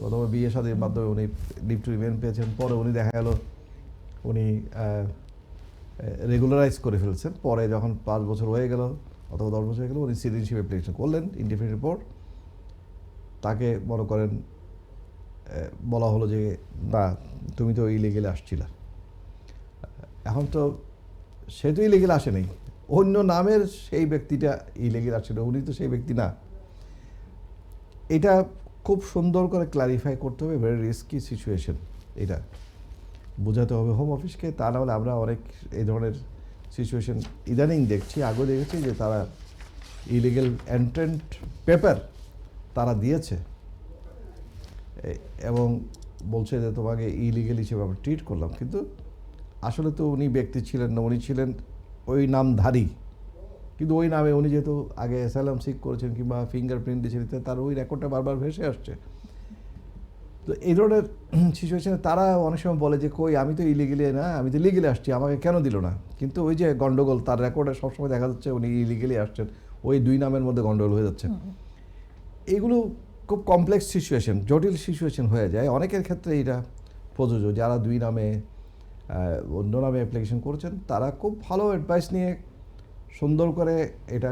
অথবা বিয়ে শাদীর মাধ্যমে উনি লিভ টু রিমেইন পেয়েছেন, পরে উনি দেখা গেল উনি রেগুলারাইজ করে ফেলছেন, পরে যখন 5 বছর হয়ে গেল অথবা 10 বছর হয়ে গেল উনি সিটিজেনশিপ অ্যাপ্লিকেশন করলেন ইনডিফিনিট পর, তাকে মনে করেন বলা হলো যে না তুমি তো ইলিগেলে আসছিলা। এখন তো সে তো ইলিগেল আসে নেই, অন্য নামের সেই ব্যক্তিটা ইলিগেল আসছিল, উনি তো সেই ব্যক্তি না। এটা খুব সুন্দর করে ক্লারিফাই করতে হবে, ভেরি রিস্কি সিচুয়েশন, এটা বোঝাতে হবে হোম অফিসকে। তা না হলে আমরা অনেক এই ধরনের সিচুয়েশন ইদানিং দেখছি, আগেও দেখেছি যে তারা ইলিগেল এন্ট্রেন্ট পেপার তারা দিয়েছে এবং বলছে যে তোমাকে ইলিগেল হিসেবে আমরা ট্রিট করলাম, কিন্তু আসলে তো উনি ব্যক্তি ছিলেন না, উনি ছিলেন ওই নামধারী, কিন্তু ওই নামে উনি যেহেতু আগে অ্যাসাইলাম সিক করেছেন কিংবা ফিঙ্গারপ্রিন্ট দিয়েছেন, তার ওই রেকর্ডটা বারবার ভেসে আসছে। তো এই ধরনের সিচুয়েশনে তারা অনেক সময় বলে যে কই আমি তো ইলিগেলি না, আমি তো লিগেলি আসছি, আমাকে কেন দিল না। কিন্তু ওই যে গন্ডগোল, তার রেকর্ডে সবসময় দেখা যাচ্ছে উনি ইলিগেলি আসছেন, ওই দুই নামের মধ্যে গন্ডগোল হয়ে যাচ্ছে। এইগুলো খুব কমপ্লেক্স সিচুয়েশন, জটিল সিচুয়েশন হয়ে যায়। অনেকের ক্ষেত্রে এটা প্রযোজ্য, যারা দুই নামে অন্য নামে অ্যাপ্লিকেশন করেছেন তারা খুব ভালো অ্যাডভাইস নিয়ে সুন্দর করে এটা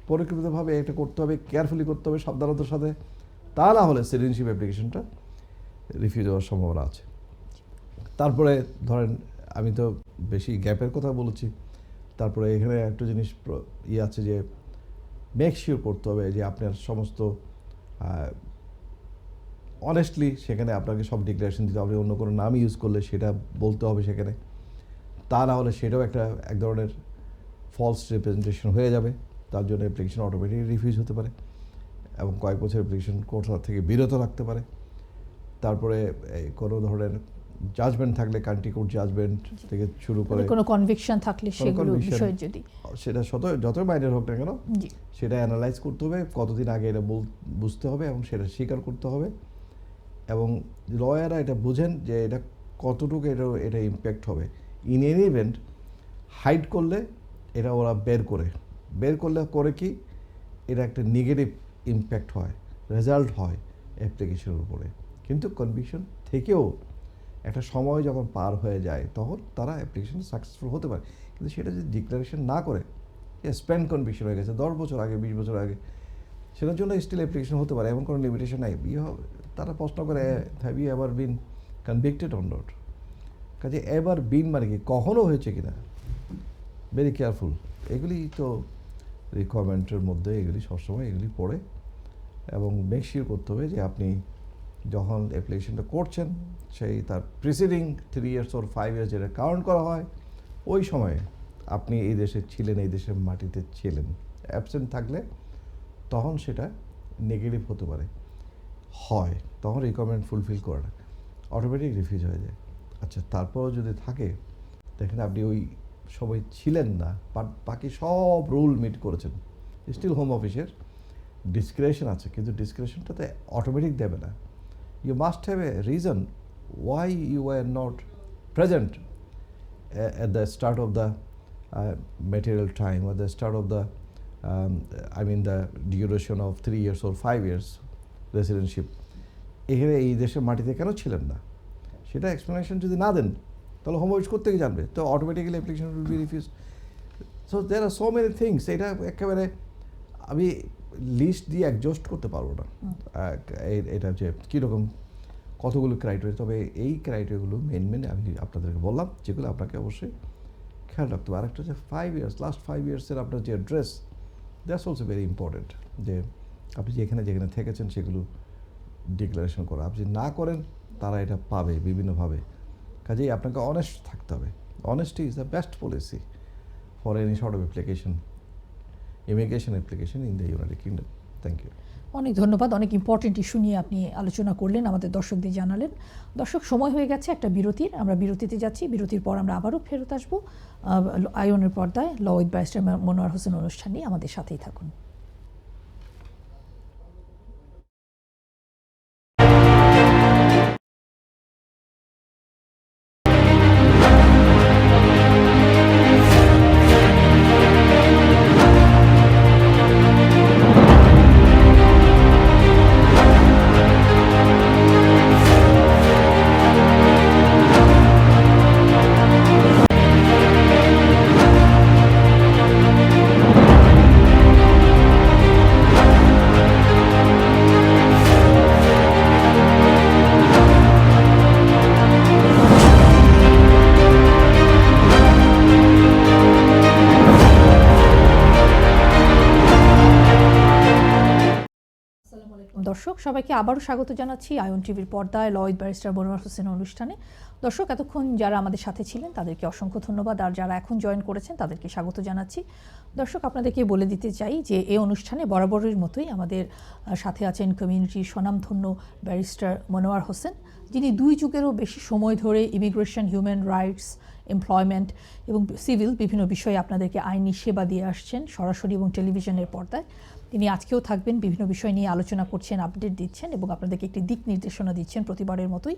পরিকল্পিতভাবে এটা করতে হবে, কেয়ারফুলি করতে হবে, সাবধানতার সাথে। তা না হলে সিটিজেনশিপ অ্যাপ্লিকেশনটা রিফিউজ হওয়ার সম্ভাবনা আছে। তারপরে ধরেন আমি তো বেশি গ্যাপের কথা বলেছি, তারপরে এখানে একটা জিনিস আছে যে মেক শিওর করতে হবে যে আপনার সমস্ত অনেস্টলি সেখানে আপনাকে সব ডিক্লারেশন দিতে হবে। অন্য কোনো নাম ইউজ করলে সেটা বলতে হবে সেখানে, তা না হলে সেটাও এক ধরনের ফলস রিপ্রেজেন্টেশন হয়ে যাবে, তার জন্য অ্যাপ্লিকেশন অটোমেটিক রিফিউজ হতে পারে এবং কয়েক বছর অ্যাপ্লিকেশন কোর্ট থেকে বিরত রাখতে পারে। তারপরে কোনো ধরনের জাজমেন্ট থাকলে কান্ট্রি কোর্ট জাজমেন্ট থেকে শুরু করে কোনো কনভিকশন থাকলে সেগুলো বিষয় যদি সেটা যত মাইনের হোক না কেন জি, সেটা অ্যানালাইজ করতে হবে, কতদিন আগে এটা বুঝতে হবে এবং সেটা স্বীকার করতে হবে। এবং লয়াররা এটা বুঝেন যে এটা কতটুকু এটা ইম্প্যাক্ট হবে। ইন এনি ইভেন্ট হাইড করলে এটা ওরা বের করলে করে কি এটা একটা নেগেটিভ ইম্প্যাক্ট হয়, রেজাল্ট হয় অ্যাপ্লিকেশনের উপরে। কিন্তু কনভিকশন থেকেও একটা সময় যখন পার হয়ে যায় তখন তারা অ্যাপ্লিকেশন সাকসেসফুল হতে পারে। কিন্তু সেটা যদি ডিক্লারেশন না করে স্প্যান কনভিকশন হয়ে গেছে 10 বছর আগে, 20 বছর আগে, সেটার জন্য স্টিল অ্যাপ্লিকেশন হতে পারে, এমন কোনো লিমিটেশন নাই। তারা প্রশ্ন করে have you ever been convicted or not. কাজে এভার বিন মানে কি, কখনও হয়েছে কিনা, ভেরি কেয়ারফুল। এগুলি তো রিকোয়ারমেন্টের মধ্যে এগুলি সবসময় এগুলি পড়ে এবং মেক শিওর করতে হবে যে আপনি যখন অ্যাপ্লিকেশনটা করছেন সেই তার প্রিসিডিং 3 ইয়ার্স ওর 5 ইয়ার্স যেটা কাউন্ট করা হয়, ওই সময়ে আপনি এই দেশে ছিলেন, এই দেশের মাটিতে ছিলেন। অ্যাবসেন্ট থাকলে তখন সেটা নেগেটিভ হতে পারে, হয় তখন রিকোয়ারমেন্ট ফুলফিল করে না, অটোমেটিক রিফিউজ হয়ে যায়। আচ্ছা, তারপরও যদি থাকে দেখেন আপনি ওই সময় ছিলেন না, বাট বাকি সব রুল মিট করেছেন, স্টিল হোম অফিসের ডিসক্রিপশন আছে, কিন্তু ডিসক্রিপশনটাতে অটোমেটিক দেবে না। You must have a reason why you were not present at the start of the material time or the start of the I mean the duration of 3 years or 5 years residentship এখানে এই দেশের মাটিতে কেন ছিলেন না, সেটা explanation যদি না দেন তাহলে হোম অফিস করতে জানবে, তো automatically application will be refuse. So there are so many things, এটা একেবারে আমি লিস্ট দিয়ে অ্যাডজাস্ট করতে পারবো না এটা যে কীরকম কতগুলো ক্রাইটেরিয়া। তবে এই ক্রাইটেরিয়াগুলো মেন আমি আপনাদেরকে বললাম, যেগুলো আপনাকে অবশ্যই খেয়াল রাখতে হবে। আরেকটা হচ্ছে 5 ইয়ার্স, লাস্ট 5 ইয়ার্সের আপনার যে address, that's also very important, যে আপনি যেখানে যেখানে থেকেছেন সেগুলো ডিক্লারেশন করা। আপনি না করেন তারা এটা পাবে বিভিন্নভাবে, কাজেই আপনাকে অনেস্ট থাকতে হবে। Honesty is the best policy for any sort of application, immigration application in the United Kingdom. Thank you. অনেক ধন্যবাদ, অনেক ইম্পর্টেন্ট ইস্যু নিয়ে আপনি আলোচনা করলেন, আমাদের দর্শকদের জানালেন। দর্শক, সময় হয়ে গেছে একটা বিরতির, আমরা বিরতিতে যাচ্ছি। বিরতির পর আমরা আবারও ফেরত আসবো আয়নের পর্দায় ল উইথ ব্যারিস্টার মনোয়ার হোসেন অনুষ্ঠান নিয়ে। আমাদের সাথেই থাকুন। দর্শক, সবাইকে আবারও স্বাগত জানাচ্ছি আয়ন টিভির পর্দায় ল উইথ ব্যারিস্টার মনোয়ার হোসেন অনুষ্ঠানে। দর্শক, এতক্ষণ যারা আমাদের সাথে ছিলেন তাদেরকে অসংখ্য ধন্যবাদ, আর যারা এখন জয়েন করেছেন তাদেরকে স্বাগত জানাচ্ছি। দর্শক, আপনাদেরকে বলে দিতে চাই যে এই অনুষ্ঠানে বরাবরের মতোই আমাদের সাথে আছেন কমিউনিটির স্বনামধন্য ব্যারিস্টার মনোয়ার হোসেন, যিনি 2 যুগেরও বেশি সময় ধরে ইমিগ্রেশন, হিউম্যান রাইটস, এমপ্লয়মেন্ট এবং সিভিল বিভিন্ন বিষয়ে আপনাদেরকে আইনি সেবা দিয়ে আসছেন সরাসরি এবং টেলিভিশনের পর্দায়। তিনি আজকেও থাকবেন, বিভিন্ন বিষয় নিয়ে আলোচনা করছেন, আপডেট দিচ্ছেন এবং আপনাদেরকে একটি দিক নির্দেশনা দিচ্ছেন প্রতিবারের মতোই।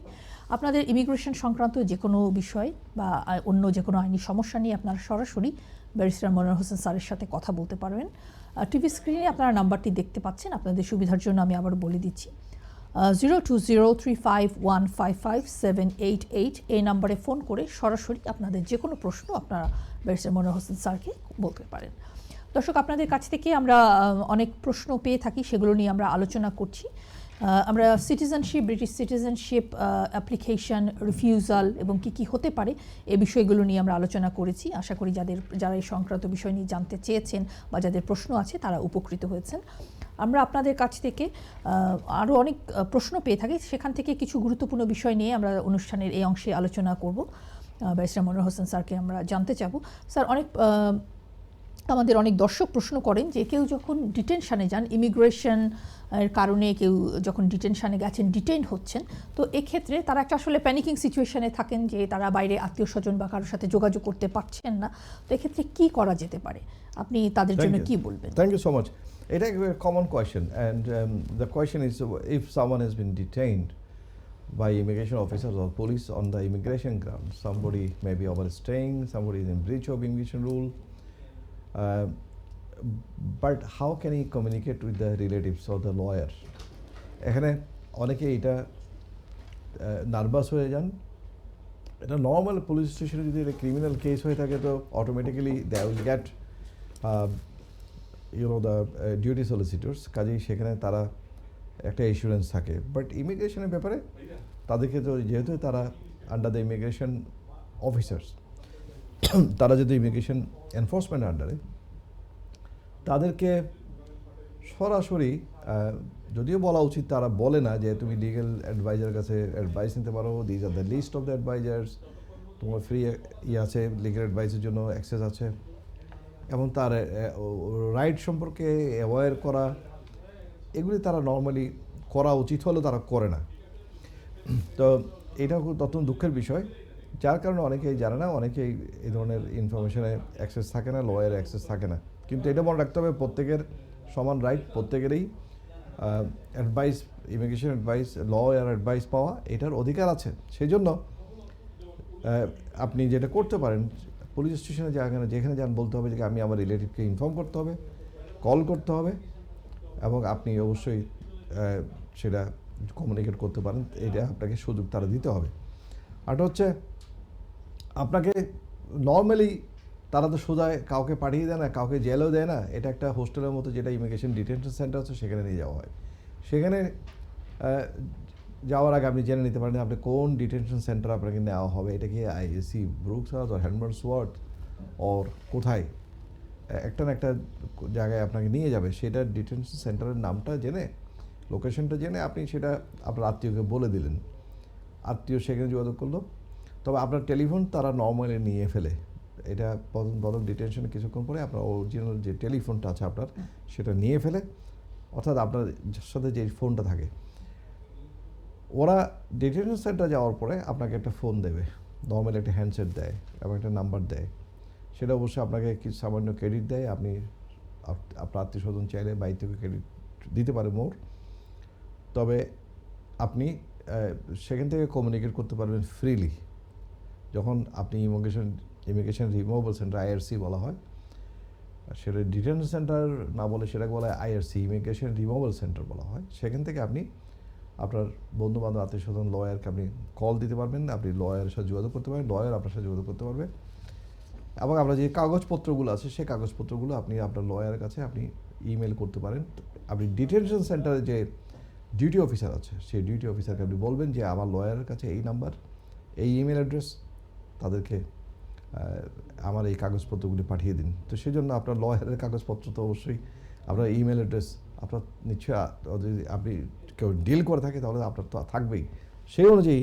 আপনাদের ইমিগ্রেশন সংক্রান্ত যে কোনো বিষয় বা অন্য যে কোনো আইনি সমস্যা নিয়ে আপনারা সরাসরি ব্যারিস্টার মনোয়ার হোসেন স্যারের সাথে কথা বলতে পারবেন। টিভি স্ক্রিনে আপনারা নাম্বারটি দেখতে পাচ্ছেন, আপনাদের সুবিধার জন্য আমি আবার বলে দিচ্ছি। 0203515578 এই নাম্বারে ফোন করে সরাসরি আপনাদের যে কোনো প্রশ্ন আপনারা ব্যারিস্টার মনোয়ার হোসেন স্যারকে বলতে পারেন। দর্শক, আপনাদের কাছ থেকে আমরা অনেক প্রশ্ন পেয়ে থাকি, সেগুলো নিয়ে আমরা আলোচনা করছি। আমরা citizenship, British citizenship application, refusal এবং কি হতে পারে এই বিষয়গুলো নিয়ে আমরা আলোচনা করেছি। আশা করি যারা এই সংক্রান্ত বিষয় নিয়ে জানতে চেয়েছেন বা যাদের প্রশ্ন আছে তারা উপকৃত হয়েছেন। আমরা আপনাদের কাছ থেকে আরও অনেক প্রশ্ন পেয়ে থাকি, সেখান থেকে কিছু গুরুত্বপূর্ণ বিষয় নিয়ে আমরা অনুষ্ঠানের এই অংশে আলোচনা করব। ব্যারিস্টার মনোয়ার হোসেন স্যারকে আমরা জানতে চাবো। স্যার, আমাদের অনেক দর্শক প্রশ্ন করেন যে কেউ যখন ডিটেনশানে যান, ইমিগ্রেশন এর কারণে কেউ যখন ডিটেনশানে গেছেন, ডিটেইন হচ্ছেন, তো এক্ষেত্রে তারা একটা আসলে প্যানিকিং সিচুয়েশনে থাকেন যে তারা বাইরে আত্মীয় স্বজন বা কারোর সাথে যোগাযোগ করতে পারছেন না, তো এক্ষেত্রে কী করা যেতে পারে, আপনি তাদের জন্য কি বলবেন? Thank you so much. এটা একটা common question, and the question is if someone has been detained by immigration officers or police on the immigration ground, somebody may be overstaying, somebody is in breach of immigration rule, but how can he communicate with the relatives or the lawyer? এখানে অনেকে এটা nervous হয়ে যান। এটা normal police স্টেশনে যদি এটা criminal case হয়ে থাকে তো automatically they will get the duty solicitors, কাজেই সেখানে তারা একটা ইন্স্যুরেন্স থাকে। বাট ইমিগ্রেশনের ব্যাপারে তাদেরকে তো যেহেতু তারা আন্ডার দ্য ইমিগ্রেশন অফিসার্স, তারা যদি ইমিগ্রেশন এনফোর্সমেন্ট আন্ডারে, তাদেরকে সরাসরি যদিও বলা উচিত, তারা বলে না যে তুমি লিগ্যাল অ্যাডভাইজার কাছে অ্যাডভাইস নিতে পারো, these are the list of the advisers, তোমার ফ্রি আছে, লিগ্যাল অ্যাডভাইসের জন্য অ্যাক্সেস আছে, এবং তার রাইট সম্পর্কে অ্যাওয়্যার করা, এগুলি তারা নর্মালি করা উচিত হলেও তারা করে না। তো এটা খুব অত্যন্ত দুঃখের বিষয়, যার কারণে অনেকেই জানে না, অনেকেই এই ধরনের ইনফরমেশনে অ্যাক্সেস থাকে না, লয়ের অ্যাক্সেস থাকে না। কিন্তু এটা মনে রাখতে হবে, প্রত্যেকের সমান রাইট, প্রত্যেকেরই advice, immigration advice, lawyer advice পাওয়া, এটার অধিকার আছে। সেই জন্য আপনি যেটা করতে পারেন, পুলিশ স্টেশনে যেখানে যান বলতে হবে যে আমি আমার রিলেটিভকে ইনফর্ম করতে হবে, কল করতে হবে এবং আপনি অবশ্যই সেটা কমিউনিকেট করতে পারেন, এটা আপনাকে সুযোগ তারা দিতে হবে। আরটা হচ্ছে আপনাকে নর্মালি তারা তো সোজা কাউকে পাঠিয়ে দেয় না, কাউকে জেলেও দেয় না, এটা একটা হোস্টেলের মতো যেটা ইমিগ্রেশন ডিটেনশন সেন্টার আছে সেখানে নিয়ে যাওয়া হয়। সেখানে যাওয়ার আগে আপনি জেনে নিতে পারেন আপনি কোন ডিটেনশন সেন্টার আপনাকে নেওয়া হবে, এটা কি আইএসি ব্রুকস হাউস আর হ্যান্ডমার্সওয়ার্থ ওর কোথায় একটা না একটা জায়গায় আপনাকে নিয়ে যাবে, সেটা ডিটেনশন সেন্টারের নামটা জেনে লোকেশনটা জেনে আপনি সেটা আপনার আত্মীয়কে বলে দিলেন, আত্মীয় সেখানে যোগাযোগ করলো। তবে আপনার টেলিফোন তারা নর্মালি নিয়ে ফেলে, এটা বদল ডিটেনশনে কিছুক্ষণ পরে আপনার অরিজিনাল যে টেলিফোনটা আছে আপনার সেটা নিয়ে ফেলে, অর্থাৎ আপনার সাথে যে ফোনটা থাকে ওরা ডিটেনশন সেন্টার যাওয়ার পরে আপনাকে একটা ফোন দেবে, নর্মালি একটা হ্যান্ডসেট দেয় এবং একটা নাম্বার দেয়, সেটা অবশ্যই আপনাকে কিছু সামান্য ক্রেডিট দেয়, আপনি আপনার আত্মীয় স্বজন চাইলে বাইরে থেকে ক্রেডিট দিতে পারে মোর। তবে আপনি সেখান থেকে কমিউনিকেট করতে পারবেন ফ্রিলি। যখন আপনি ইমিগ্রেশন রিমুভাল সেন্টার আইআরসি বলা হয়, সেটা ডিটেনশন সেন্টার না বলে সেটাকে বলা হয় আইআরসি, ইমিগ্রেশন রিমুভাল সেন্টার বলা হয়। সেখান থেকে আপনি আপনার বন্ধুবান্ধব আত্মীয় স্বজন লয়ারকে আপনি কল দিতে পারবেন, আপনি লয়ারের সাথে যোগাযোগ করতে পারবেন, লয়ার আপনার সাথে যোগাযোগ করতে পারবে এবং আপনার যে কাগজপত্রগুলো আছে সেই কাগজপত্রগুলো আপনি আপনার লয়ারের কাছে আপনি ইমেল করতে পারেন। আপনি ডিটেনশন সেন্টারে যে ডিউটি অফিসার আছে সেই ডিউটি অফিসারকে আপনি বলবেন যে আমার লয়ারের কাছে এই নাম্বার, এই ইমেল অ্যাড্রেস, তাদেরকে আমার এই কাগজপত্রগুলি পাঠিয়ে দিন। তো সেই জন্য আপনার লয়ারের কাগজপত্র তো অবশ্যই আপনার ইমেল অ্যাড্রেস আপনার নিশ্চয়ই, যদি আপনি কেউ ডিল করে থাকে তাহলে আপনার তো থাকবেই, সেই অনুযায়ী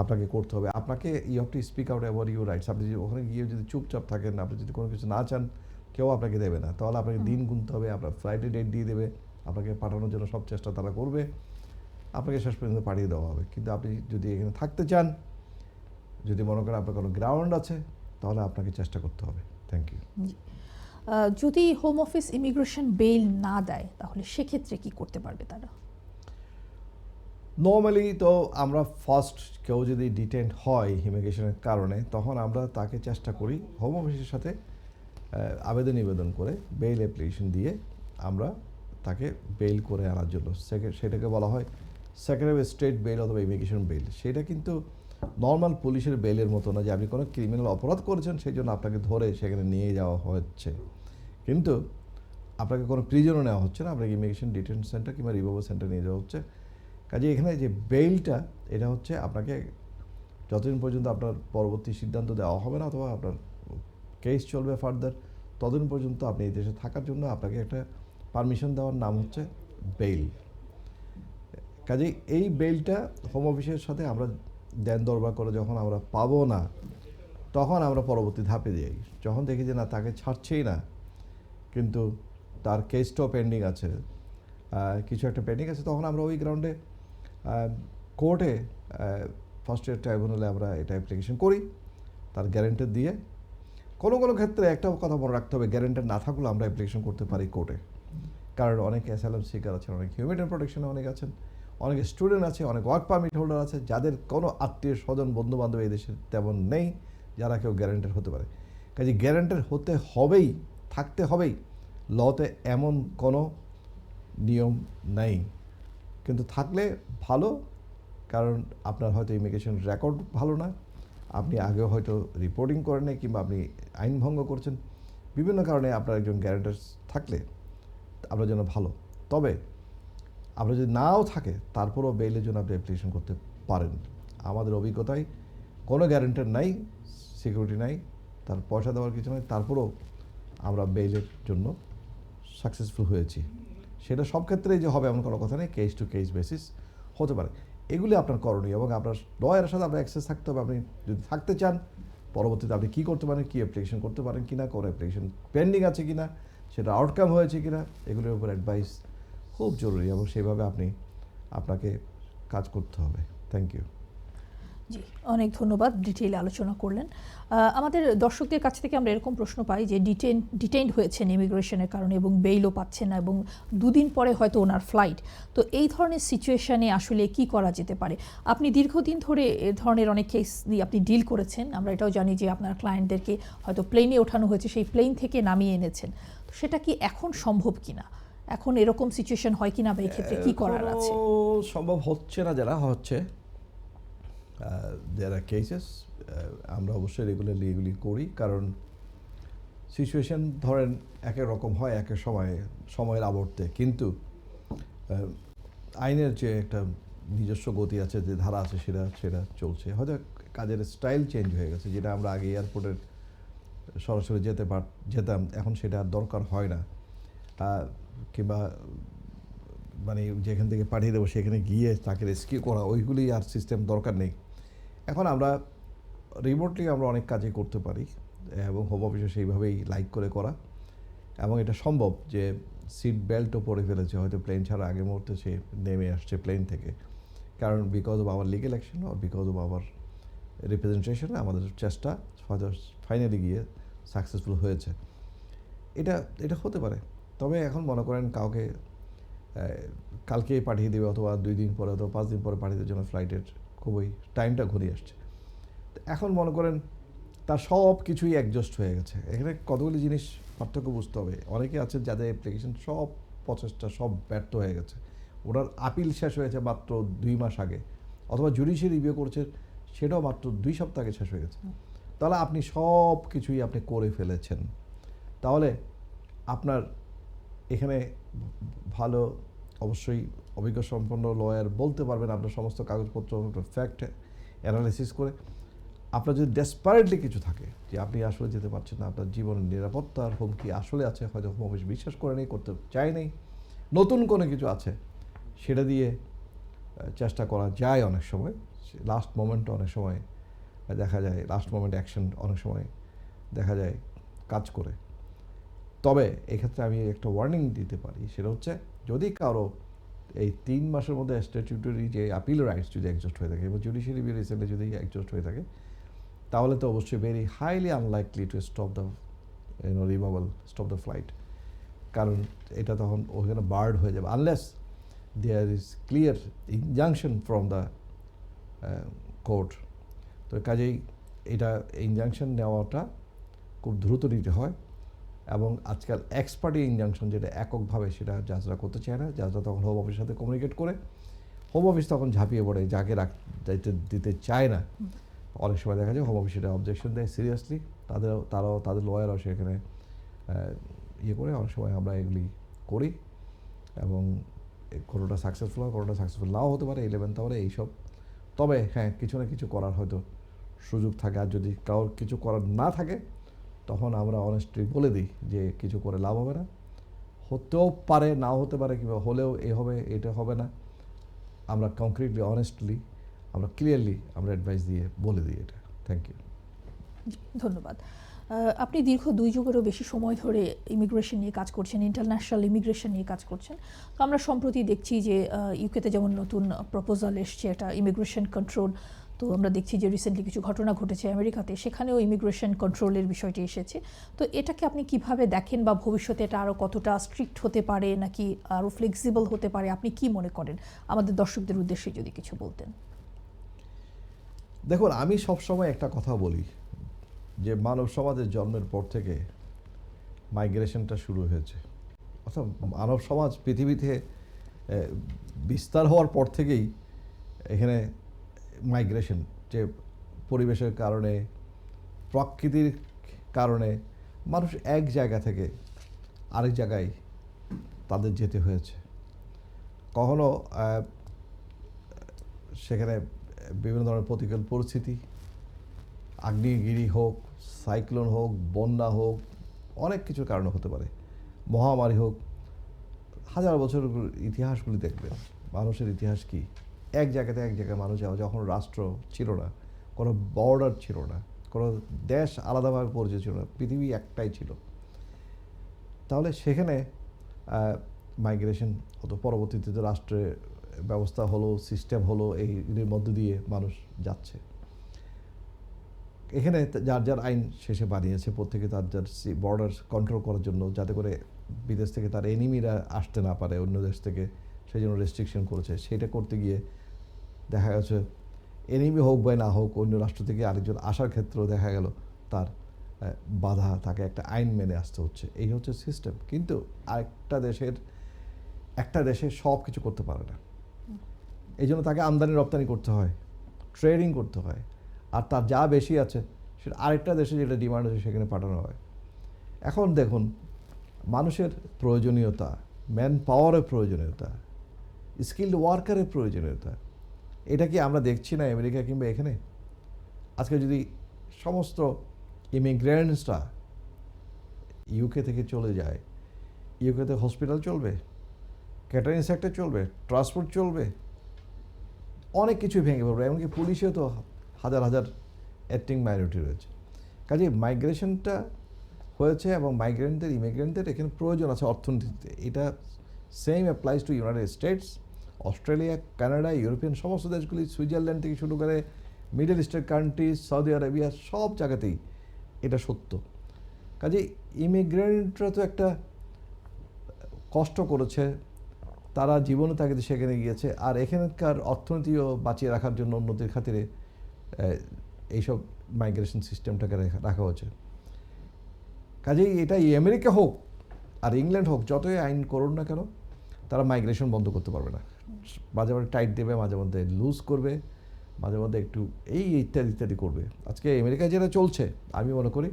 আপনাকে করতে হবে। আপনাকে you have to speak out about your rights. আপনি যদি ওখানে গিয়ে যদি চুপচাপ থাকেন, আপনি যদি কোনো কিছু না চান, কেউ আপনাকে দেবে না, তাহলে আপনাকে দিন গুনতে হবে, আপনার ফ্লাইটে ডেট দিয়ে দেবে, আপনাকে পাঠানোর জন্য সব চেষ্টা তারা করবে, আপনাকে শেষ পর্যন্ত পাঠিয়ে দেওয়া হবে। কিন্তু আপনি যদি এখানে থাকতে চান, যদি মনে করেন আপনার কোনো গ্রাউন্ড আছে, তাহলে আপনাকে চেষ্টা করতে হবে। Thank you. যদি হোম অফিস ইমিগ্রেশন বেইল না দেয় তাহলে সেক্ষেত্রে কি করতে পারবে তারা? নর্মালি তো আমরা ফার্স্ট কেউ যদি ডিটেন্ড হয় ইমিগ্রেশনের কারণে, তখন আমরা তাকে চেষ্টা করি হোম অফিসের সাথে নিবেদন করে বেইল অ্যাপ্লিকেশন দিয়ে আমরা তাকে বেইল করে আনার জন্য, সেটাকে বলা হয় সেক্রেটারি অফ স্টেট বেইল অথবা ইমিগ্রেশন বেইল। সেটা কিন্তু নর্মাল পুলিশের বেইলের মতো না যে আপনি কোনো ক্রিমিনাল অপরাধ করেছেন সেই জন্য আপনাকে ধরে সেখানে নিয়ে যাওয়া হচ্ছে, কিন্তু আপনাকে কোনো প্রিজনও নেওয়া হচ্ছে না, আপনাকে ইমিগ্রেশন ডিটেনশন সেন্টার কিংবা রিমুভাল সেন্টার নিয়ে যাওয়া হচ্ছে। কাজে এখানে যে বেইলটা, এটা হচ্ছে আপনাকে যতদিন পর্যন্ত আপনার পরবর্তী সিদ্ধান্ত দেওয়া হবে না অথবা আপনার কেস চলবে ফার্দার, ততদিন পর্যন্ত আপনি এই দেশে থাকার জন্য আপনাকে একটা পারমিশন দেওয়ার নাম হচ্ছে বেইল। কাজেই এই বেইলটা হোম অফিসের সাথে আমরা দেন দরবার করে যখন আমরা পাবো না, তখন আমরা পরবর্তী ধাপে যাই। যখন দেখি যে না তাকে ছাড়ছেই না, কিন্তু তার কেসটাও পেন্ডিং আছে, কিছু একটা পেন্ডিং আছে, তখন আমরা ওই গ্রাউন্ডে কোর্টে ফার্স্ট ইয়ার ট্রাইব্যুনালে আমরা এটা অ্যাপ্লিকেশন করি তার গ্যারেন্টার দিয়ে। কোনো কোনো ক্ষেত্রে একটা কথা মনে রাখতে হবে, গ্যারেন্টার না থাকলেও আমরা অ্যাপ্লিকেশন করতে পারি কোর্টে, কারণ অনেক অ্যাসাইলাম সিকার আছেন, অনেক হিউম্যান প্রোটেকশনে অনেক আছেন, অনেক স্টুডেন্ট আছে, অনেক ওয়ার্ক পারমিট হোল্ডার আছে, যাদের কোনো আত্মীয় স্বজন বন্ধু বান্ধব এই দেশে তেমন নেই যারা কেউ গ্যারেন্টার হতে পারে। কাজে গ্যারেন্টার হতে হবেই, থাকতে হবেই, লতে এমন কোনো নিয়ম নেই, কিন্তু থাকলে ভালো, কারণ আপনার হয়তো ইমিগ্রেশন রেকর্ড ভালো না, আপনি আগেও হয়তো রিপোর্টিং করেন নাই কিংবা আপনি আইন ভঙ্গ করছেন, বিভিন্ন কারণে আপনার একজন গ্যারেন্টার থাকলে আপনার জন্য ভালো। তবে আপনার যদি নাও থাকে তারপরেও বেইলের জন্য আপনি অ্যাপ্লিকেশন করতে পারেন। আমাদের অভিজ্ঞতায় কোনো গ্যারেন্টার নাই, সিকিউরিটি নাই, তার পয়সা দেওয়ার কিছু নয়, তারপরেও আমরা বেইলের জন্য সাকসেসফুল হয়েছি। সেটা সব ক্ষেত্রেই যে হবে এমন কোনো কথা নেই, কেস টু কেস বেসিস হতে পারে। এগুলি আপনার করণীয় এবং আপনার লয়ারের সাথে আপনার অ্যাক্সেস থাকতে হবে। আপনি যদি থাকতে চান, পরবর্তীতে আপনি কী করতে পারেন, কী অ্যাপ্লিকেশন করতে পারেন কিনা, কোনো অ্যাপ্লিকেশন পেন্ডিং আছে কিনা, সেটা আউটকাম হয়েছে কিনা, এগুলির উপর অ্যাডভাইস খুব জরুরি এবং সেইভাবে আপনাকে কাজ করতে হবে। Thank you. জি, অনেক ধন্যবাদ, ডিটেইলে আলোচনা করলেন। আমাদের দর্শকদের কাছ থেকে আমরা এরকম প্রশ্ন পাই যে ডিটেইনড হয়েছেন ইমিগ্রেশনের কারণে এবং বেইলও পাচ্ছেন না এবং দুদিন পরে হয়তো ওনার ফ্লাইট। তো এই ধরনের সিচুয়েশানে আসলে কি করা যেতে পারে? আপনি দীর্ঘদিন ধরে এ ধরনের অনেক কেস নিয়ে আপনি ডিল করেছেন, আমরা এটাও জানি যে আপনার ক্লায়েন্টদেরকে হয়তো প্লেনে ওঠানো হয়েছে, সেই প্লেন থেকে নামিয়ে এনেছেন। তো সেটা কি এখন সম্ভব কিনা, এখন এরকম সিচুয়েশন হয় কিনা, বা এই ক্ষেত্রে কি করার আছে? এখনো সম্ভব হচ্ছে না, যারা হচ্ছে দেয়ার আর কেসেস, আমরা অবশ্যই রেগুলারলি এগুলি করি, কারণ সিচুয়েশন ধরেন এক এক রকম হয় এক এক সময়ের আবর্তে, কিন্তু আইনের যে একটা নিজস্ব গতি আছে, যে ধারা আছে, সেটা সেটা চলছে। হয়তো কাজের স্টাইল চেঞ্জ হয়ে গেছে, যেটা আমরা আগে এয়ারপোর্টের সরাসরি যেতাম, এখন সেটা আর দরকার হয় না, কিংবা মানে যেখান থেকে পাঠিয়ে দেবো সেখানে গিয়ে তাকে রেস্কিউ করা, ওইগুলি আর সিস্টেম দরকার নেই। এখন আমরা রিমোটলি আমরা অনেক কাজই করতে পারি, এবং হোম অফিসে সেইভাবেই লাইক করে করা, এবং এটা সম্ভব যে সিট বেল্টও পরে ফেলেছে হয়তো প্লেন ছাড়া আগের মুহূর্তে সে নেমে আসছে প্লেন থেকে, কারণ because of our legal action আর বিকজ অফ আওয়ার রিপ্রেজেন্টেশন আমাদের চেষ্টা হয়তো ফাইনালি গিয়ে সাকসেসফুল হয়েছে। এটা এটা হতে পারে। তবে এখন মনে করেন কাউকে কালকেই পাঠিয়ে দেবে, অথবা 2 দিন পরে অথবা 5 দিন পরে পাঠিয়ে দেওয়ার জন্য ফ্লাইটের খুবই টাইমটা ঘুরিয়ে আসছে। এখন মনে করেন তার সব কিছুই অ্যাডজাস্ট হয়ে গেছে। এখানে কতগুলি জিনিস পার্থক্য বুঝতে হবে। অনেকে আছে যাদের অ্যাপ্লিকেশন সব প্রচেষ্টা সব ব্যর্থ হয়ে গেছে, ওনার আপিল শেষ হয়েছে মাত্র 2 মাস আগে, অথবা জুডিশিয়াল রিভিউ করছে সেটাও মাত্র 2 সপ্তাহ আগে শেষ হয়ে গেছে। তাহলে আপনি সব কিছুই আপনি করে ফেলেছেন, তাহলে আপনার এখানে ভালো অবশ্যই অভিজ্ঞ সম্পন্ন লয়ার বলতে পারবেন আপনার সমস্ত কাগজপত্র ফ্যাক্ট অ্যানালাইসিস করে। আপনার যদি ডেসপারেটলি কিছু থাকে যে আপনি আসলে যেতে পারছেন না, আপনার জীবনের নিরাপত্তার হুমকি আসলে আছে, হয়তো হোম অফিস বিশ্বাস করে নেই, করতে চায় নেই, নতুন কোনো কিছু আছে, সেটা দিয়ে চেষ্টা করা যায় অনেক সময়। লাস্ট মোমেন্টে অনেক সময় দেখা যায়, লাস্ট মোমেন্ট অ্যাকশন অনেক সময় দেখা যায় কাজ করে। তবে এক্ষেত্রে আমি একটা ওয়ার্নিং দিতে পারি, সেটা হচ্ছে যদি কারো এই 3 মাসের মধ্যে স্ট্যাটিউটরি যে আপিল রাইটস যদি অ্যাডজাস্ট হয়ে থাকে এবং জুডিশিয়াল রিভিউ রিসেন্টলি যদি অ্যাডজাস্ট হয়ে থাকে, তাহলে তো অবশ্যই very highly unlikely to stop the stop the flight, কারণ এটা তখন ওখানে বার্ড হয়ে যাবে, unless there is clear injunction from the court. তো কাজেই এটা ইনজাংশন নেওয়াটা খুব দ্রুত নিতে হয়, এবং আজকাল এক্সপার্টি ইনজাংশন যেটা এককভাবে সেটা জাজরা করতে চায় না, জাজরা তখন হোম অফিসের সাথে কমিউনিকেট করে, হোম অফিস তখন ঝাঁপিয়ে পড়ে, যাকে দায়িত্ব দিতে চায় না অনেক সময় দেখা যায় হোম অফিস সেটা অবজেকশন দেয় সিরিয়াসলি, তারাও তাদের লয়ারও সেখানে ইয়ে করে। অনেক সময় আমরা এগুলি করি, এবং কোনোটা সাকসেসফুল হয়, কোনোটা সাকসেসফুল নাও হতে পারে, 11th আওয়ারে এইসব। তবে হ্যাঁ, কিছু না কিছু করার হয়তো সুযোগ থাকে, আর যদি কারোর কিছু করার না থাকে তখন আমরা অনেস্টলি বলে দিই যে কিছু করে লাভ হবে না, হতেও পারে নাও হতে পারে, কিংবা হলেও এ হবে এটা হবে না। আমরা কংক্রিটলি অনেস্টলি আমরা ক্লিয়ারলি আমরা অ্যাডভাইস দিয়ে বলে দিই এটা। Thank you. ধন্যবাদ। আপনি দীর্ঘ 2 যুগেরও বেশি সময় ধরে ইমিগ্রেশন নিয়ে কাজ করছেন, ইন্টারন্যাশনাল ইমিগ্রেশন নিয়ে কাজ করছেন। তো আমরা সম্প্রতি দেখছি যে ইউকেতে যেমন নতুন প্রপোজাল এসছে, এটা ইমিগ্রেশন কন্ট্রোল। তো আমরা দেখছি যে রিসেন্টলি কিছু ঘটনা ঘটেছে আমেরিকাতে, সেখানেও ইমিগ্রেশন কন্ট্রোলের বিষয়টি এসেছে। তো এটাকে আপনি কিভাবে দেখেন, বা ভবিষ্যতে এটা আরও কতটা স্ট্রিক্ট হতে পারে, নাকি আরও ফ্লেক্সিবল হতে পারে, আপনি কি মনে করেন? আমাদের দর্শকদের উদ্দেশ্যে যদি কিছু বলতেন। দেখুন, আমি সবসময় একটা কথা বলি যে মানব সমাজের জন্মের পর থেকে মাইগ্রেশনটা শুরু হয়েছে, অর্থাৎ মানব সমাজ পৃথিবীতে বিস্তার হওয়ার পর থেকেই এখানে মাইগ্রেশন, যে পরিবেশের কারণে প্রকৃতির কারণে মানুষ এক জায়গা থেকে আরেক জায়গায় তাদের যেতে হয়েছে। কখনো সেখানে বিভিন্ন ধরনের প্রতিকূল পরিস্থিতি, আগ্নেয়গিরি হোক, সাইক্লোন হোক, বন্যা হোক, অনেক কিছুর কারণে হতে পারে, মহামারী হোক। হাজার বছর ইতিহাসগুলি দেখবেন, মানুষের ইতিহাস কি, এক জায়গাতে এক জায়গায় মানুষ যাওয়া, যখন রাষ্ট্র ছিল না, কোনো বর্ডার ছিল না, কোনো দেশ আলাদাভাবে পরিচয় ছিল না, পৃথিবী একটাই ছিল। তাহলে সেখানে মাইগ্রেশন হতো, পরবর্তীতে রাষ্ট্রের ব্যবস্থা হলো, সিস্টেম হলো, এইগুলির মধ্য দিয়ে মানুষ যাচ্ছে। এখানে যার যার আইন শেষে বানিয়েছে, প্রত্যেকে তার যার বর্ডার কন্ট্রোল করার জন্য, যাতে করে বিদেশ থেকে তার এনিমিরা আসতে না পারে অন্য দেশ থেকে, সেই জন্য রেস্ট্রিকশন করেছে। সেটা করতে গিয়ে দেখা গেছে এনিমি হোক বা না হোক, অন্য রাষ্ট্র থেকে আরেকজন আসার ক্ষেত্রেও দেখা গেল তার বাধা, তাকে একটা আইন মেনে আসতে হচ্ছে, এই হচ্ছে সিস্টেম। কিন্তু একটা দেশে সব কিছু করতে পারে না, এই জন্য তাকে আমদানি রপ্তানি করতে হয়, ট্রেডিং করতে হয়, আর তার যা বেশি আছে সেটা আরেকটা দেশে যেটা ডিমান্ড আছে সেখানে পাঠানো হয়। এখন দেখুন, মানুষের প্রয়োজনীয়তা, ম্যান পাওয়ারের প্রয়োজনীয়তা, স্কিল্ড ওয়ার্কারের প্রয়োজনীয়তা, এটা কি আমরা দেখছি না আমেরিকা কিংবা এখানে? আজকে যদি সমস্ত ইমিগ্রেন্টসরা ইউকে থেকে চলে যায়, ইউকেতে হসপিটাল চলবে, ক্যাটারিং সেক্টর চলবে, ট্রান্সপোর্ট চলবে, অনেক কিছুই ভেঙে পড়বে। এমনকি পুলিশেও তো হাজার হাজার অ্যাক্টিং মাইনরিটি রয়েছে। কাজে মাইগ্রেশনটা হয়েছে এবং ইমিগ্রেন্টদের এখানে প্রয়োজন আছে অর্থনীতিতে। এটা same applies to United states, Australia, Canada, European সমস্ত দেশগুলি, সুইজারল্যান্ড থেকে শুরু করে মিডল ইস্টের কান্ট্রিজ, সৌদি আরবিয়া, সব জায়গাতেই এটা সত্য। কাজে ইমিগ্রেন্টরা তো একটা কষ্ট করেছে, তারা জীবনে তাগিদে সেখানে গিয়েছে, আর এখানকার অর্থনীতিও বাঁচিয়ে রাখার জন্য উন্নতির খাতিরে এইসব মাইগ্রেশন সিস্টেমটাকে রাখা হয়েছে। কাজেই এটা আমেরিকা হোক আর ইংল্যান্ড হোক, যতই আইন করুন না কেন, তারা মাইগ্রেশন বন্ধ করতে পারবে না। মাঝে মাঝে টাইট দেবে, মাঝে মধ্যে লুজ করবে, মাঝে মধ্যে একটু ইত্যাদি ইত্যাদি করবে। আজকে আমেরিকায় যেটা চলছে, আমি মনে করি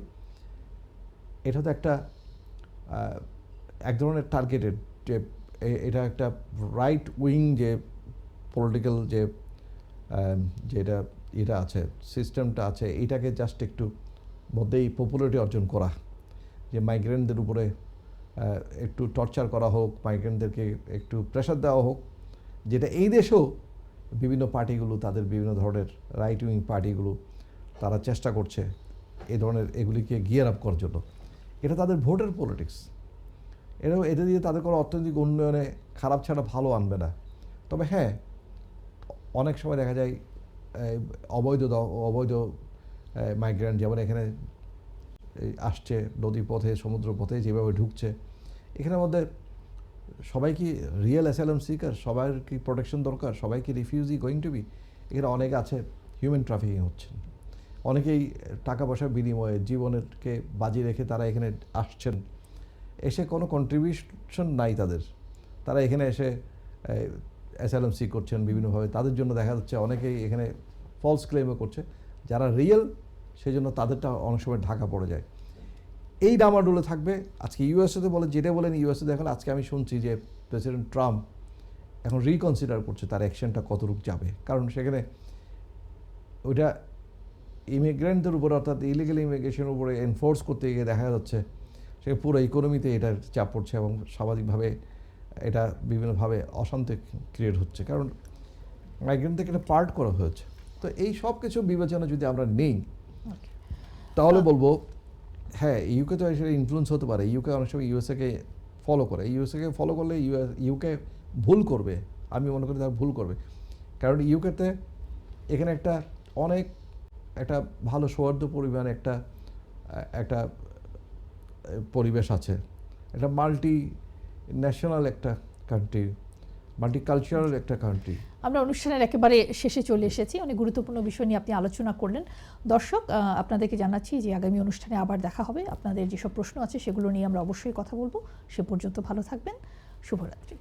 এটা তো এক ধরনের টার্গেটেড, যে এটা একটা রাইট উইং যে পলিটিক্যাল যেটা এটা আছে, সিস্টেমটা আছে, এটাকে জাস্ট একটু মধ্যেই পপুলারিটি অর্জন করা, যে মাইগ্রেন্টদের উপরে একটু টর্চার করা হোক, মাইগ্রেন্টদেরকে একটু প্রেশার দেওয়া হোক, যেটা এই দেশেও বিভিন্ন পার্টিগুলো, তাদের বিভিন্ন ধরনের রাইট উইং পার্টিগুলো তারা চেষ্টা করছে এই ধরনের এগুলিকে গিয়ার আপ করার জন্য। এটা তাদের ভোটের পলিটিক্স, এটা দিয়ে তাদের কোনো অর্থনৈতিক উন্নয়নে খারাপ ছাড়া ভালো আনবে না। তবে হ্যাঁ, অনেক সময় দেখা যায় অবৈধ মাইগ্রেন্ট যেমন এখানে আসছে নদী পথে, সমুদ্র পথে যেভাবে ঢুকছে, এখানের মধ্যে সবাই কি রিয়েল অ্যাসাইলাম সিকার? সবার কি প্রোটেকশন দরকার? সবাই কি রিফিউজি গোয়িং টু বি? এখানে অনেক আছে হিউম্যান ট্রাফিকিং হচ্ছেন, অনেকেই টাকা পয়সার বিনিময়ে জীবনকে বাজি রেখে তারা এখানে আসছেন, এসে কোনো কন্ট্রিবিউশন নাই তাদের, তারা এখানে এসে অ্যাসাইলাম সিক করছেন বিভিন্নভাবে। তাদের জন্য দেখা যাচ্ছে অনেকেই এখানে ফলস ক্লেমও করছে, যারা রিয়েল সেই জন্য তাদেরটা অনেক সময় ঢাকা পড়ে যায়। এই ডামাডোলে থাকবে। আজকে ইউএসএতে যেটা বলেন, ইউএসএ দেখেন আজকে আমি শুনছি যে প্রেসিডেন্ট ট্রাম্প এখন রিকনসিডার করছে তার অ্যাকশনটা কতটুকু যাবে, কারণ সেখানে ওইটা ইমিগ্রেন্টদের উপরে, অর্থাৎ ইলিগাল ইমিগ্রেশনের উপরে এনফোর্স করতে গিয়ে দেখা যাচ্ছে সে পুরো ইকোনমিতে এটার চাপ পড়ছে এবং সামাজিকভাবে এটা বিভিন্নভাবে অশান্তি ক্রিয়েট হচ্ছে, কারণ মাইগ্রেন্ট থেকে এটা পার্ট করা হয়েছে। তো এই সব কিছু বিবেচনা যদি আমরা নেই, তাহলে বলবো হ্যাঁ, ইউকে তো সেটা ইনফ্লুয়েন্স হতে পারে। ইউকে অনেক সময় ইউএসএকে ফলো করে, ইউএসএকে ফলো করলে ইউকে ভুল করবে, আমি মনে করি তারা ভুল করবে। কারণ ইউকেতে এখানে একটা ভালো সৌহার্দ্য পরিমাণে একটা পরিবেশ আছে, একটা মাল্টি ন্যাশনাল একটা কান্ট্রি, মাল্টিকালচারাল একটা কান্ট্রি। আমরা অনুষ্ঠানের একেবারে শেষে চলে এসেছি। অনেক গুরুত্বপূর্ণ বিষয় নিয়ে আপনি আলোচনা করলেন। দর্শক, আপনাদেরকে জানাচ্ছি যে আগামী অনুষ্ঠানে আবার দেখা হবে। আপনাদের যেসব প্রশ্ন আছে সেগুলো নিয়ে আমরা অবশ্যই কথা বলবো। সে পর্যন্ত ভালো থাকবেন। শুভরাত্রি।